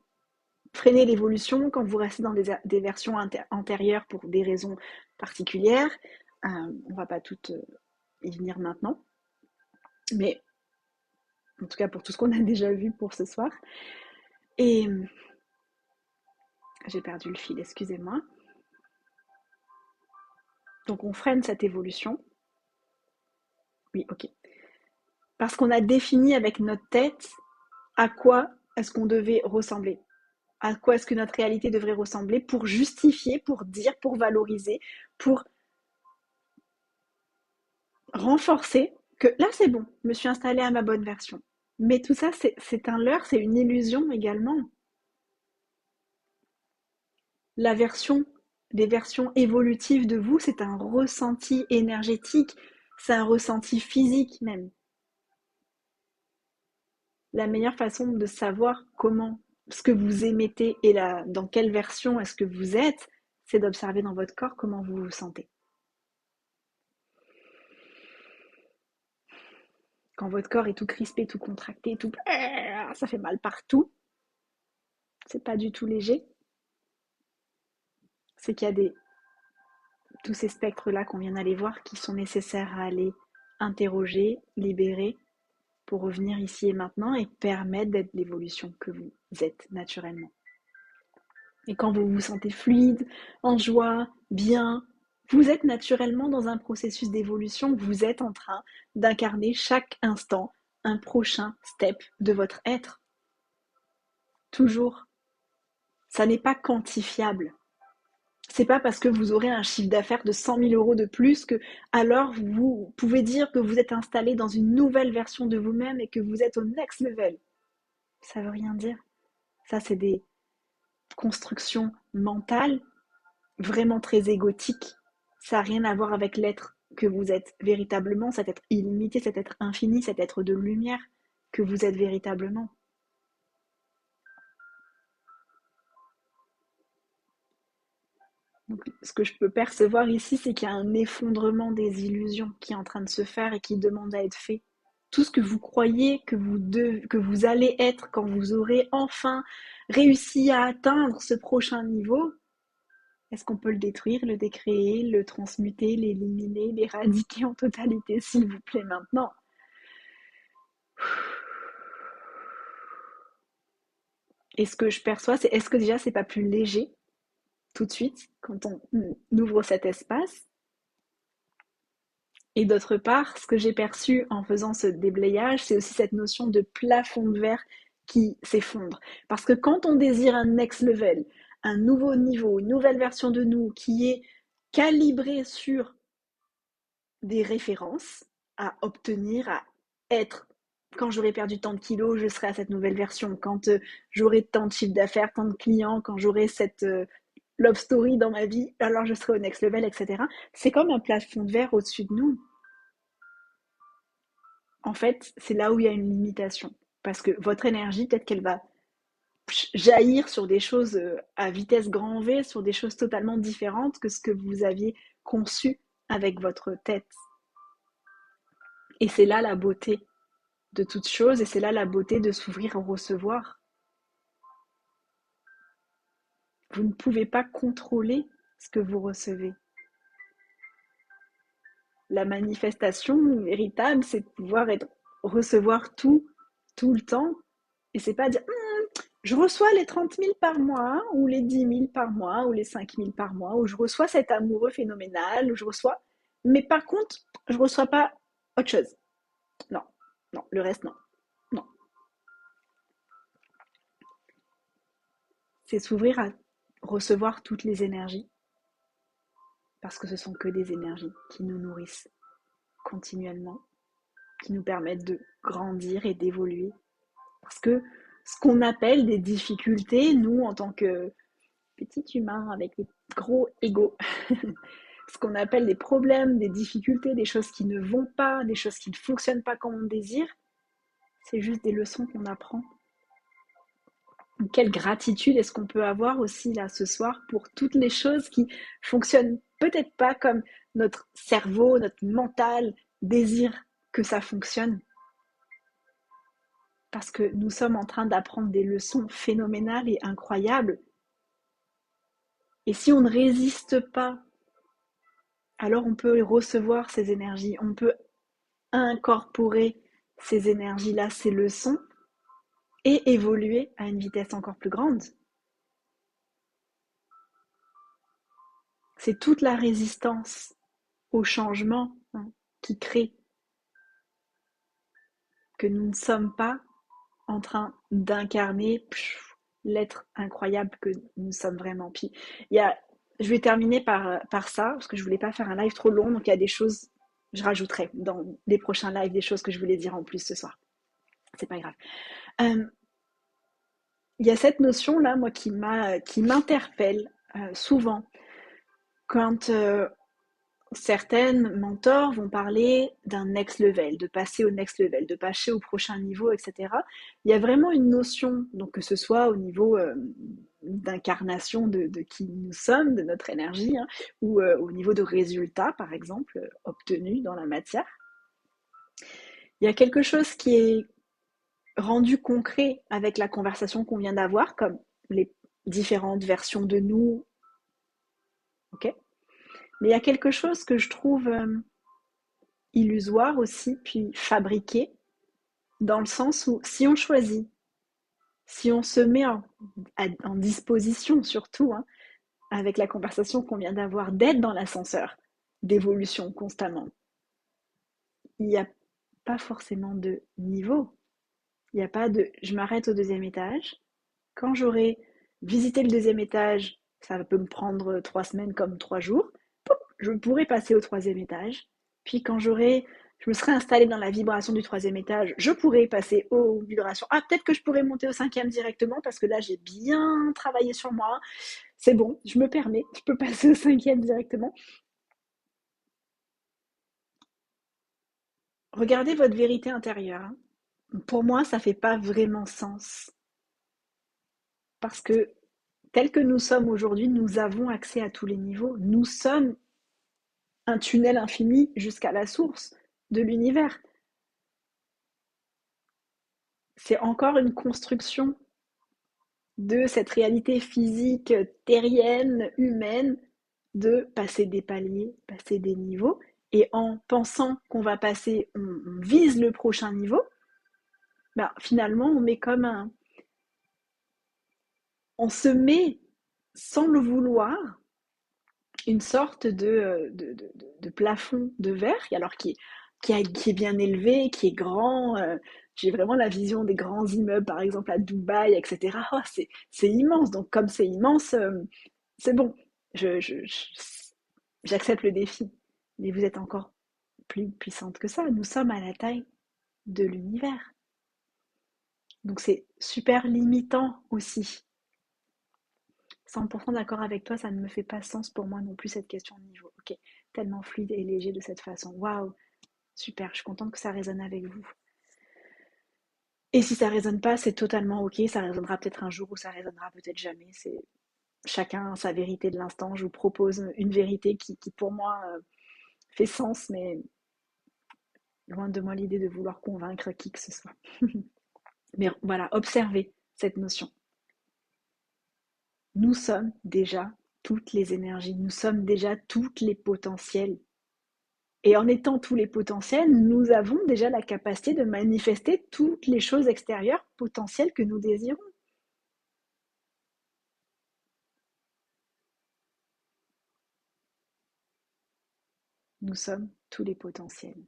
freinez l'évolution quand vous restez dans des versions antérieures pour des raisons particulières. On ne va pas toutes y venir maintenant. Mais en tout cas pour tout ce qu'on a déjà vu pour ce soir. Et j'ai perdu le fil, excusez-moi. Donc on freine cette évolution. Oui, ok. Parce qu'on a défini avec notre tête à quoi est-ce qu'on devait ressembler. À quoi est-ce que notre réalité devrait ressembler pour justifier, pour dire, pour valoriser, pour renforcer que là c'est bon, je me suis installée à ma bonne version. Mais tout ça, c'est un leurre, c'est une illusion également. La version, les versions évolutives de vous, c'est un ressenti énergétique, c'est un ressenti physique même. La meilleure façon de savoir comment ce que vous émettez et dans quelle version est-ce que vous êtes, c'est d'observer dans votre corps comment vous vous sentez. Quand votre corps est tout crispé, tout contracté, tout ça fait mal partout, c'est pas du tout léger. C'est qu'il y a tous ces spectres-là qu'on vient d'aller voir qui sont nécessaires à aller interroger, libérer pour revenir ici et maintenant et permettre d'être l'évolution que vous êtes naturellement. Et quand vous vous sentez fluide, en joie, bien, vous êtes naturellement dans un processus d'évolution, vous êtes en train d'incarner chaque instant un prochain step de votre être. Toujours. Ça n'est pas quantifiable. C'est pas parce que vous aurez un chiffre d'affaires de 100 000 euros de plus que alors vous pouvez dire que vous êtes installé dans une nouvelle version de vous-même et que vous êtes au next level. Ça veut rien dire. Ça, c'est des constructions mentales vraiment très égotiques. Ça n'a rien à voir avec l'être que vous êtes véritablement, cet être illimité, cet être infini, cet être de lumière que vous êtes véritablement. Donc, ce que je peux percevoir ici, c'est qu'il y a un effondrement des illusions qui est en train de se faire et qui demande à être fait. Tout ce que vous croyez que vous allez être quand vous aurez enfin réussi à atteindre ce prochain niveau, est-ce qu'on peut le détruire, le décréer, le transmuter, l'éliminer, l'éradiquer en totalité, s'il vous plaît, maintenant? Et ce que je perçois, c'est est-ce que déjà c'est pas plus léger tout de suite quand on ouvre cet espace? Et d'autre part, ce que j'ai perçu en faisant ce déblayage, c'est aussi cette notion de plafond de verre qui s'effondre. Parce que quand on désire un next level, un nouveau niveau, une nouvelle version de nous qui est calibrée sur des références à obtenir, à être. Quand j'aurai perdu tant de kilos, je serai à cette nouvelle version. Quand j'aurai tant de chiffre d'affaires, tant de clients, quand j'aurai cette love story dans ma vie, alors je serai au next level, etc. C'est comme un plafond de verre au-dessus de nous. En fait, c'est là où il y a une limitation. Parce que votre énergie, peut-être qu'elle va jaillir sur des choses à vitesse grand V, sur des choses totalement différentes que ce que vous aviez conçu avec votre tête. Et c'est là la beauté de toute chose, et c'est là la beauté de s'ouvrir au recevoir. Vous ne pouvez pas contrôler ce que vous recevez. La manifestation véritable, c'est de pouvoir recevoir tout le temps, et c'est pas dire je reçois les 30 000 par mois, ou les 10 000 par mois, ou les 5 000 par mois, ou je reçois cet amoureux phénoménal, ou je reçois. Mais par contre, je ne reçois pas autre chose. Non, non, le reste, non. Non. C'est s'ouvrir à recevoir toutes les énergies, parce que ce sont que des énergies qui nous nourrissent continuellement, qui nous permettent de grandir et d'évoluer. Parce que ce qu'on appelle des difficultés, nous, en tant que petit humain avec des gros égos, ce qu'on appelle des problèmes, des difficultés, des choses qui ne vont pas, des choses qui ne fonctionnent pas comme on désire, c'est juste des leçons qu'on apprend. Quelle gratitude est-ce qu'on peut avoir aussi là ce soir pour toutes les choses qui fonctionnent peut-être pas comme notre cerveau, notre mental désire que ça fonctionne. Parce que nous sommes en train d'apprendre des leçons phénoménales et incroyables. Et si on ne résiste pas, alors on peut recevoir ces énergies, on peut incorporer ces énergies-là, ces leçons, et évoluer à une vitesse encore plus grande. C'est toute la résistance au changement qui crée que nous ne sommes pas en train d'incarner l'être incroyable que nous sommes vraiment. Puis, je vais terminer par ça, parce que je voulais pas faire un live trop long, donc il y a des choses, je rajouterai dans les prochains lives des choses que je voulais dire en plus ce soir. C'est pas grave. Il y a cette notion-là, moi, qui m'interpelle souvent quand Certaines mentors vont parler d'un next level, de passer au next level, de passer au prochain niveau, etc. Il y a vraiment une notion, donc que ce soit au niveau d'incarnation de qui nous sommes, de notre énergie, hein, ou au niveau de résultats, par exemple, obtenus dans la matière. Il y a quelque chose qui est rendu concret avec la conversation qu'on vient d'avoir, comme les différentes versions de nous, ok. Mais il y a quelque chose que je trouve illusoire aussi, puis fabriqué, dans le sens où si on choisit, si on se met en disposition surtout, hein, avec la conversation qu'on vient d'avoir, d'être dans l'ascenseur d'évolution constamment, il n'y a pas forcément de niveau. Il n'y a pas de je m'arrête au deuxième étage. Quand j'aurai visité le deuxième étage, ça peut me prendre 3 semaines comme 3 jours. Je pourrai passer au troisième étage. Puis quand je me serai installée dans la vibration du troisième étage, je pourrai passer aux vibrations. Ah, peut-être que je pourrais monter au cinquième directement parce que là, j'ai bien travaillé sur moi. C'est bon, je me permets, je peux passer au cinquième directement. Regardez votre vérité intérieure, hein. Pour moi, ça ne fait pas vraiment sens. Parce que tel que nous sommes aujourd'hui, nous avons accès à tous les niveaux. Nous sommes un tunnel infini jusqu'à la source de l'univers. C'est encore une construction de cette réalité physique terrienne, humaine, de passer des paliers, passer des niveaux. Et en pensant qu'on va passer, on vise le prochain niveau, ben, finalement, on met comme un. On se met, sans le vouloir, une sorte de plafond de verre, alors qui est bien élevé, qui est grand. J'ai vraiment la vision des grands immeubles, par exemple à Dubaï, etc. Oh, c'est immense. Donc, comme c'est immense, c'est bon. J'accepte le défi. Mais vous êtes encore plus puissante que ça. Nous sommes à la taille de l'univers. Donc, c'est super limitant aussi. 100% d'accord avec toi, ça ne me fait pas sens pour moi non plus cette question de niveau. Ok, tellement fluide et léger de cette façon. Waouh, super, je suis contente que ça résonne avec vous. Et si ça résonne pas, c'est totalement ok, ça résonnera peut-être un jour ou ça résonnera peut-être jamais. C'est chacun sa vérité de l'instant. Je vous propose une vérité qui pour moi fait sens, mais loin de moi l'idée de vouloir convaincre qui que ce soit. Mais voilà, observez cette notion. Nous sommes déjà toutes les énergies, nous sommes déjà toutes les potentiels. Et en étant tous les potentiels, nous avons déjà la capacité de manifester toutes les choses extérieures potentielles que nous désirons. Nous sommes tous les potentiels.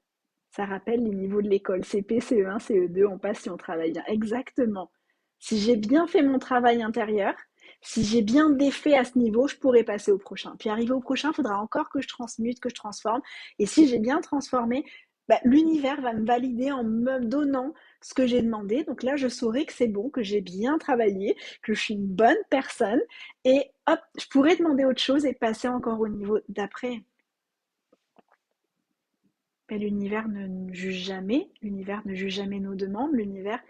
Ça rappelle les niveaux de l'école, CP, CE1, CE2, on passe si on travaille bien. Exactement. Si j'ai bien fait mon travail intérieur, si j'ai bien défait à ce niveau, je pourrais passer au prochain. Puis arriver au prochain, il faudra encore que je transmute, que je transforme. Et si j'ai bien transformé, bah, l'univers va me valider en me donnant ce que j'ai demandé. Donc là, je saurai que c'est bon, que j'ai bien travaillé, que je suis une bonne personne. Et hop, je pourrais demander autre chose et passer encore au niveau d'après. Mais l'univers ne juge jamais, l'univers ne juge jamais nos demandes, l'univers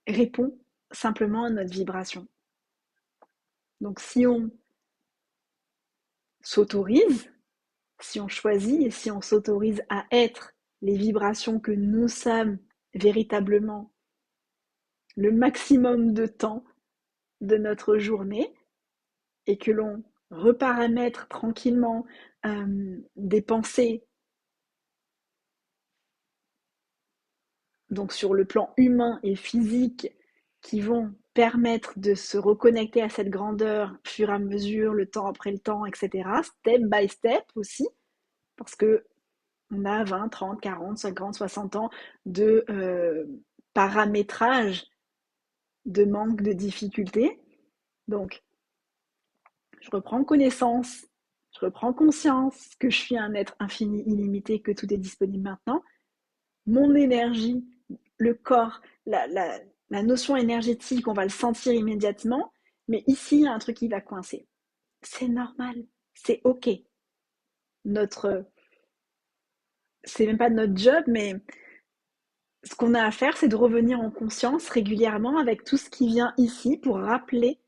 répond simplement à notre vibration. Donc si on s'autorise, si on choisit et si on s'autorise à être les vibrations que nous sommes véritablement le maximum de temps de notre journée et que l'on reparamètre tranquillement des pensées, donc sur le plan humain et physique, qui vont permettre de se reconnecter à cette grandeur au fur et à mesure, le temps après le temps, etc. Step by step aussi, parce que on a 20, 30, 40, 50, 60 ans de paramétrage, de manque de difficultés. Donc, je reprends connaissance, je reprends conscience que je suis un être infini, illimité, que tout est disponible maintenant. Mon énergie, le corps, la notion énergétique, on va le sentir immédiatement, mais ici, il y a un truc qui va coincer. C'est normal, c'est OK. Notre c'est même pas notre job, mais ce qu'on a à faire, c'est de revenir en conscience régulièrement avec tout ce qui vient ici pour rappeler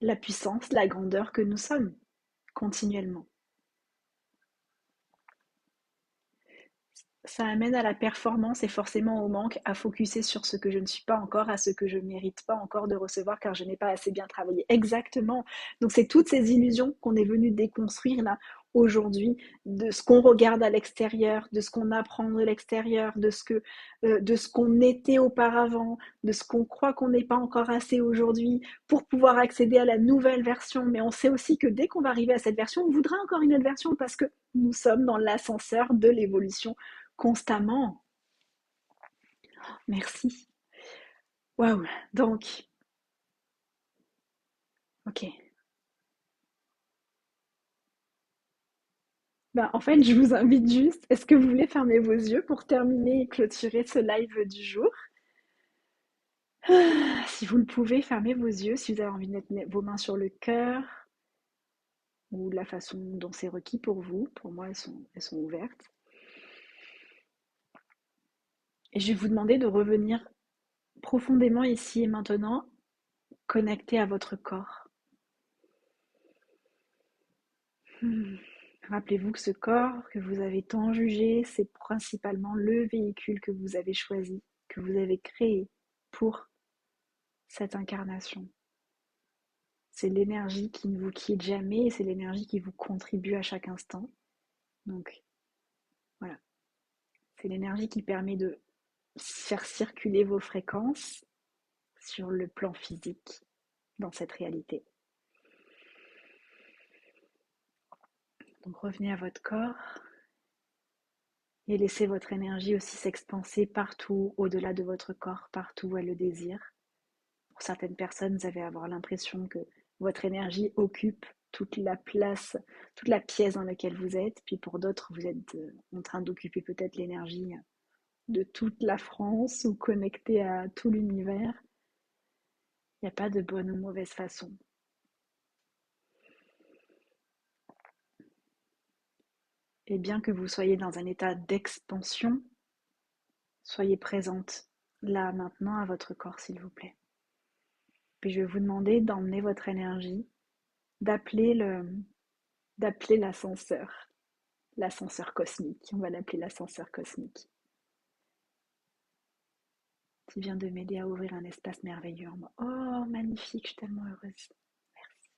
la puissance, la grandeur que nous sommes continuellement. Ça amène à la performance et forcément au manque, à focuser sur ce que je ne suis pas encore, à ce que je ne mérite pas encore de recevoir car je n'ai pas assez bien travaillé. Exactement. Donc c'est toutes ces illusions qu'on est venu déconstruire là aujourd'hui, de ce qu'on regarde à l'extérieur, de ce qu'on apprend de l'extérieur, de ce qu'on était auparavant, de ce qu'on croit qu'on n'est pas encore assez aujourd'hui pour pouvoir accéder à la nouvelle version. Mais on sait aussi que dès qu'on va arriver à cette version, on voudra encore une autre version parce que nous sommes dans l'ascenseur de l'évolution constamment. Merci. Waouh. Donc, ok. Bah, en fait, je vous invite juste, est-ce que vous voulez fermer vos yeux pour terminer et clôturer ce live du jour? Si vous le pouvez, fermez vos yeux. Si vous avez envie de mettre vos mains sur le cœur ou la façon dont c'est requis pour vous. Pour moi, elles sont ouvertes. Et je vais vous demander de revenir profondément ici et maintenant, connecté à votre corps. Hmm. Rappelez-vous que ce corps que vous avez tant jugé, c'est principalement le véhicule que vous avez choisi, que vous avez créé pour cette incarnation. C'est l'énergie qui ne vous quitte jamais et c'est l'énergie qui vous contribue à chaque instant. Donc voilà, c'est l'énergie qui permet de faire circuler vos fréquences sur le plan physique dans cette réalité. Donc revenez à votre corps et laissez votre énergie aussi s'expanser partout au-delà de votre corps, partout où elle le désire. Pour certaines personnes, vous allez avoir l'impression que votre énergie occupe toute la place, toute la pièce dans laquelle vous êtes. Puis pour d'autres, vous êtes en train d'occuper peut-être l'énergie de toute la France ou connecté à tout l'univers. Il n'y a pas de bonne ou mauvaise façon. Et bien que vous soyez dans un état d'expansion, soyez présente là maintenant à votre corps, s'il vous plaît. Puis je vais vous demander d'emmener votre énergie, d'appeler l'ascenseur cosmique. On va l'appeler l'ascenseur cosmique, qui vient de m'aider à ouvrir un espace merveilleux en moi. Oh, magnifique, je suis tellement heureuse. Merci.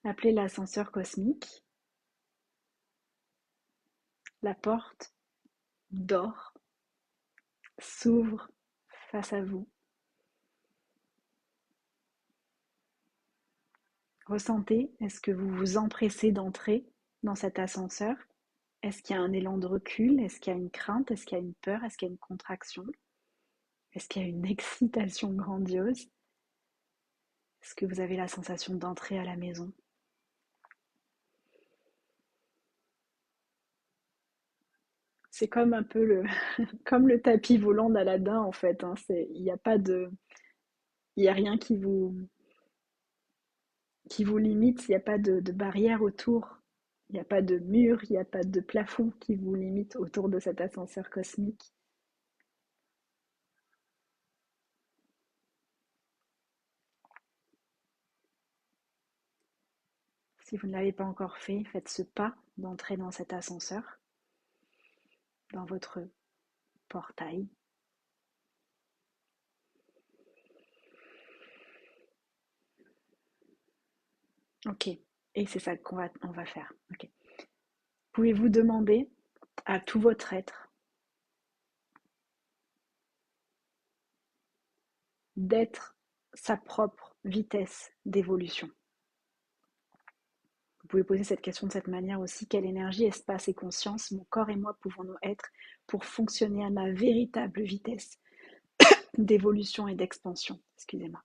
Appelez l'ascenseur cosmique. La porte d'or s'ouvre face à vous. Ressentez, est-ce que vous vous empressez d'entrer dans cet ascenseur? Est-ce qu'il y a un élan de recul? Est-ce qu'il y a une crainte? Est-ce qu'il y a une peur? Est-ce qu'il y a une contraction? Est-ce qu'il y a une excitation grandiose? Est-ce que vous avez la sensation d'entrer à la maison? C'est comme un peu comme le tapis volant d'Aladin en fait. Hein. Il n'y a pas de, il y a rien qui vous limite. Il n'y a pas de barrière autour. Il n'y a pas de mur. Il n'y a pas de plafond qui vous limite autour de cet ascenseur cosmique. Si vous ne l'avez pas encore fait, faites ce pas d'entrer dans cet ascenseur, dans votre portail. Ok. Et c'est ça qu'on va faire. Ok. Pouvez-vous demander à tout votre être d'être sa propre vitesse d'évolution? Vous pouvez poser cette question de cette manière aussi. Quelle énergie, espace et conscience mon corps et moi pouvons-nous être pour fonctionner à ma véritable vitesse d'évolution et d'expansion? Excusez-moi.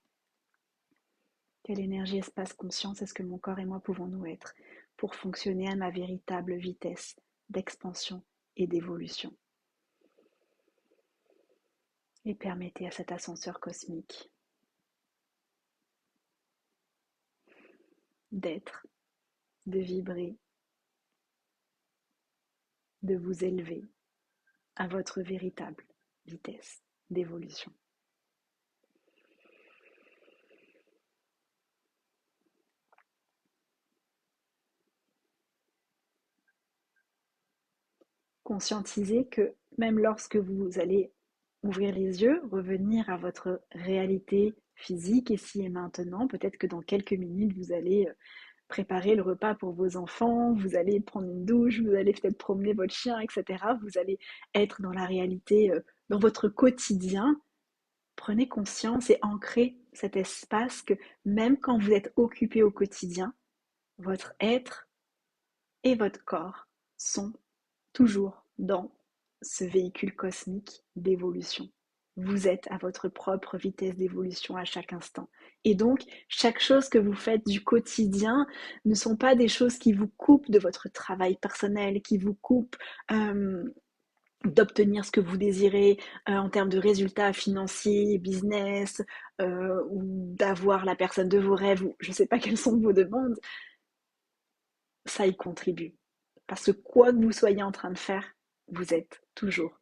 Quelle énergie, espace, conscience est-ce que mon corps et moi pouvons-nous être pour fonctionner à ma véritable vitesse d'expansion et d'évolution? Et permettez à cet ascenseur cosmique d'être, de vibrer de vous élever à votre véritable vitesse d'évolution. Conscientisez que même lorsque vous allez ouvrir les yeux, revenir à votre réalité physique ici et maintenant, peut-être que dans quelques minutes, vous allez préparer le repas pour vos enfants, vous allez prendre une douche, vous allez peut-être promener votre chien, etc. Vous allez être dans la réalité, dans votre quotidien. Prenez conscience et ancrez cet espace que même quand vous êtes occupé au quotidien, votre être et votre corps sont toujours dans ce véhicule cosmique d'évolution. Vous êtes à votre propre vitesse d'évolution à chaque instant. Et donc, chaque chose que vous faites du quotidien ne sont pas des choses qui vous coupent de votre travail personnel, qui vous coupent d'obtenir ce que vous désirez en termes de résultats financiers, business, ou d'avoir la personne de vos rêves, ou je ne sais pas quelles sont vos demandes, ça y contribue. Parce que quoi que vous soyez en train de faire, vous êtes toujours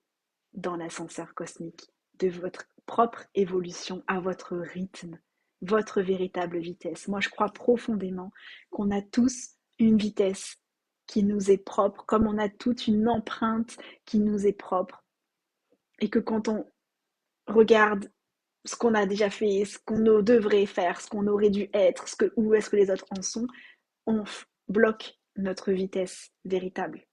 dans l'ascenseur cosmique de votre propre évolution à votre rythme, votre véritable vitesse. Moi, je crois profondément qu'on a tous une vitesse qui nous est propre, comme on a toute une empreinte qui nous est propre. Et que quand on regarde ce qu'on a déjà fait, ce qu'on devrait faire, ce qu'on aurait dû être, où est-ce que les autres en sont, on bloque notre vitesse véritable.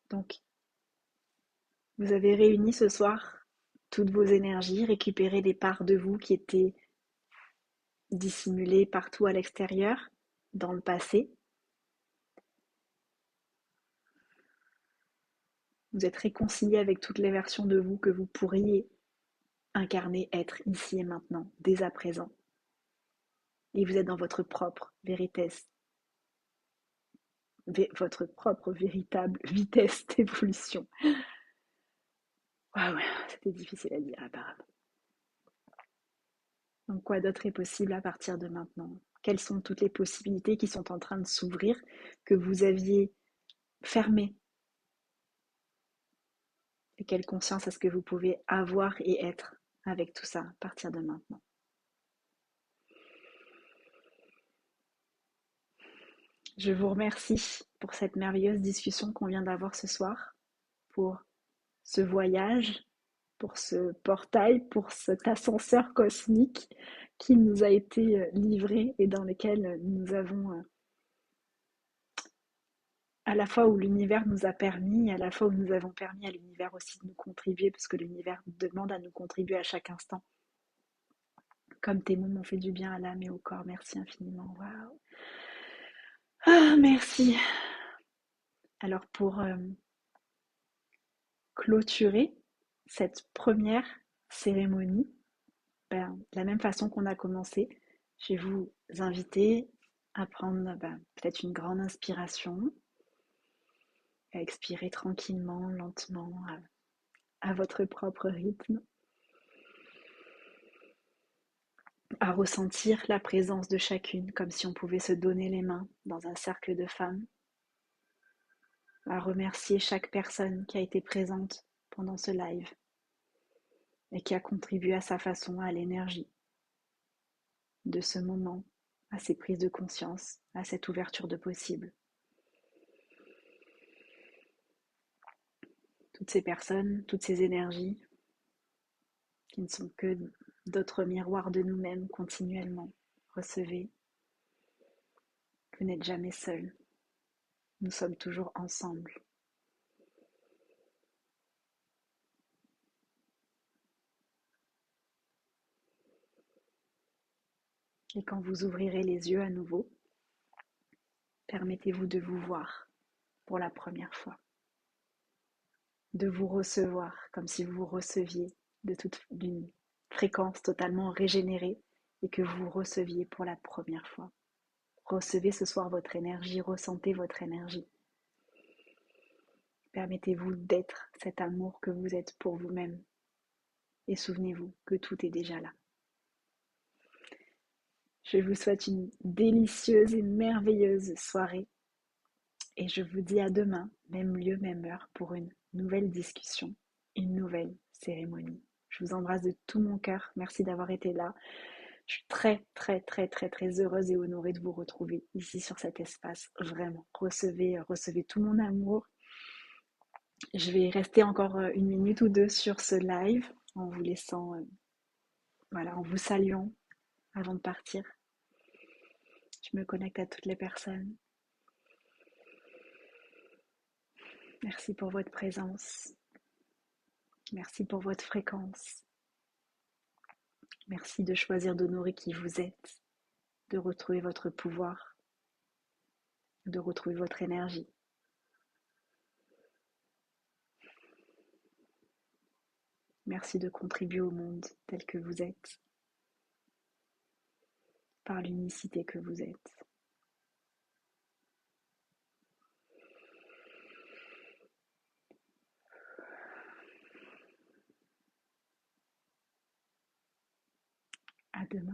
Donc, vous avez réuni ce soir toutes vos énergies, récupéré des parts de vous qui étaient dissimulées partout à l'extérieur, dans le passé. Vous êtes réconcilié avec toutes les versions de vous que vous pourriez incarner, être ici et maintenant, dès à présent. Et vous êtes dans votre propre vitesse, votre propre véritable vitesse d'évolution. Waouh, c'était difficile à dire apparemment. Donc quoi d'autre est possible à partir de maintenant? Quelles sont toutes les possibilités qui sont en train de s'ouvrir, que vous aviez fermées? Et quelle conscience est-ce que vous pouvez avoir et être avec tout ça à partir de maintenant? Je vous remercie pour cette merveilleuse discussion qu'on vient d'avoir ce soir, pour ce voyage, pour ce portail, pour cet ascenseur cosmique qui nous a été livré et dans lequel nous avons à la fois où l'univers nous a permis, à la fois où nous avons permis à l'univers aussi de nous contribuer, parce que l'univers demande à nous contribuer à chaque instant. Comme tes mots m'ont fait du bien à l'âme et au corps, merci infiniment. Waouh. Ah, merci. Alors pour clôturer cette première cérémonie, de la même façon qu'on a commencé, je vais vous inviter à prendre peut-être une grande inspiration, à expirer tranquillement, lentement, à votre propre rythme, à ressentir la présence de chacune, comme si on pouvait se donner les mains dans un cercle de femmes, à remercier chaque personne qui a été présente pendant ce live et qui a contribué à sa façon à l'énergie de ce moment, à ces prises de conscience, à cette ouverture de possible. Toutes ces personnes, toutes ces énergies qui ne sont que d'autres miroirs de nous-mêmes continuellement. Recevez, vous n'êtes jamais seul, nous sommes toujours ensemble. Et quand vous ouvrirez les yeux à nouveau, permettez-vous de vous voir pour la première fois, de vous recevoir comme si vous vous receviez d'une fréquence totalement régénérée et que vous receviez pour la première fois. Recevez ce soir votre énergie, ressentez votre énergie. Permettez-vous d'être cet amour que vous êtes pour vous-même. Et souvenez-vous que tout est déjà là. Je vous souhaite une délicieuse et merveilleuse soirée. Et je vous dis à demain, même lieu, même heure, pour une nouvelle discussion, une nouvelle cérémonie. Je vous embrasse de tout mon cœur. Merci d'avoir été là. Je suis très, très, très, très, très heureuse et honorée de vous retrouver ici sur cet espace. Vraiment, recevez tout mon amour. Je vais rester encore une minute ou deux sur ce live en vous laissant, voilà, en vous saluant avant de partir. Je me connecte à toutes les personnes. Merci pour votre présence. Merci pour votre fréquence. Merci de choisir d'honorer qui vous êtes, de retrouver votre pouvoir, de retrouver votre énergie. Merci de contribuer au monde tel que vous êtes, par l'unicité que vous êtes. À demain.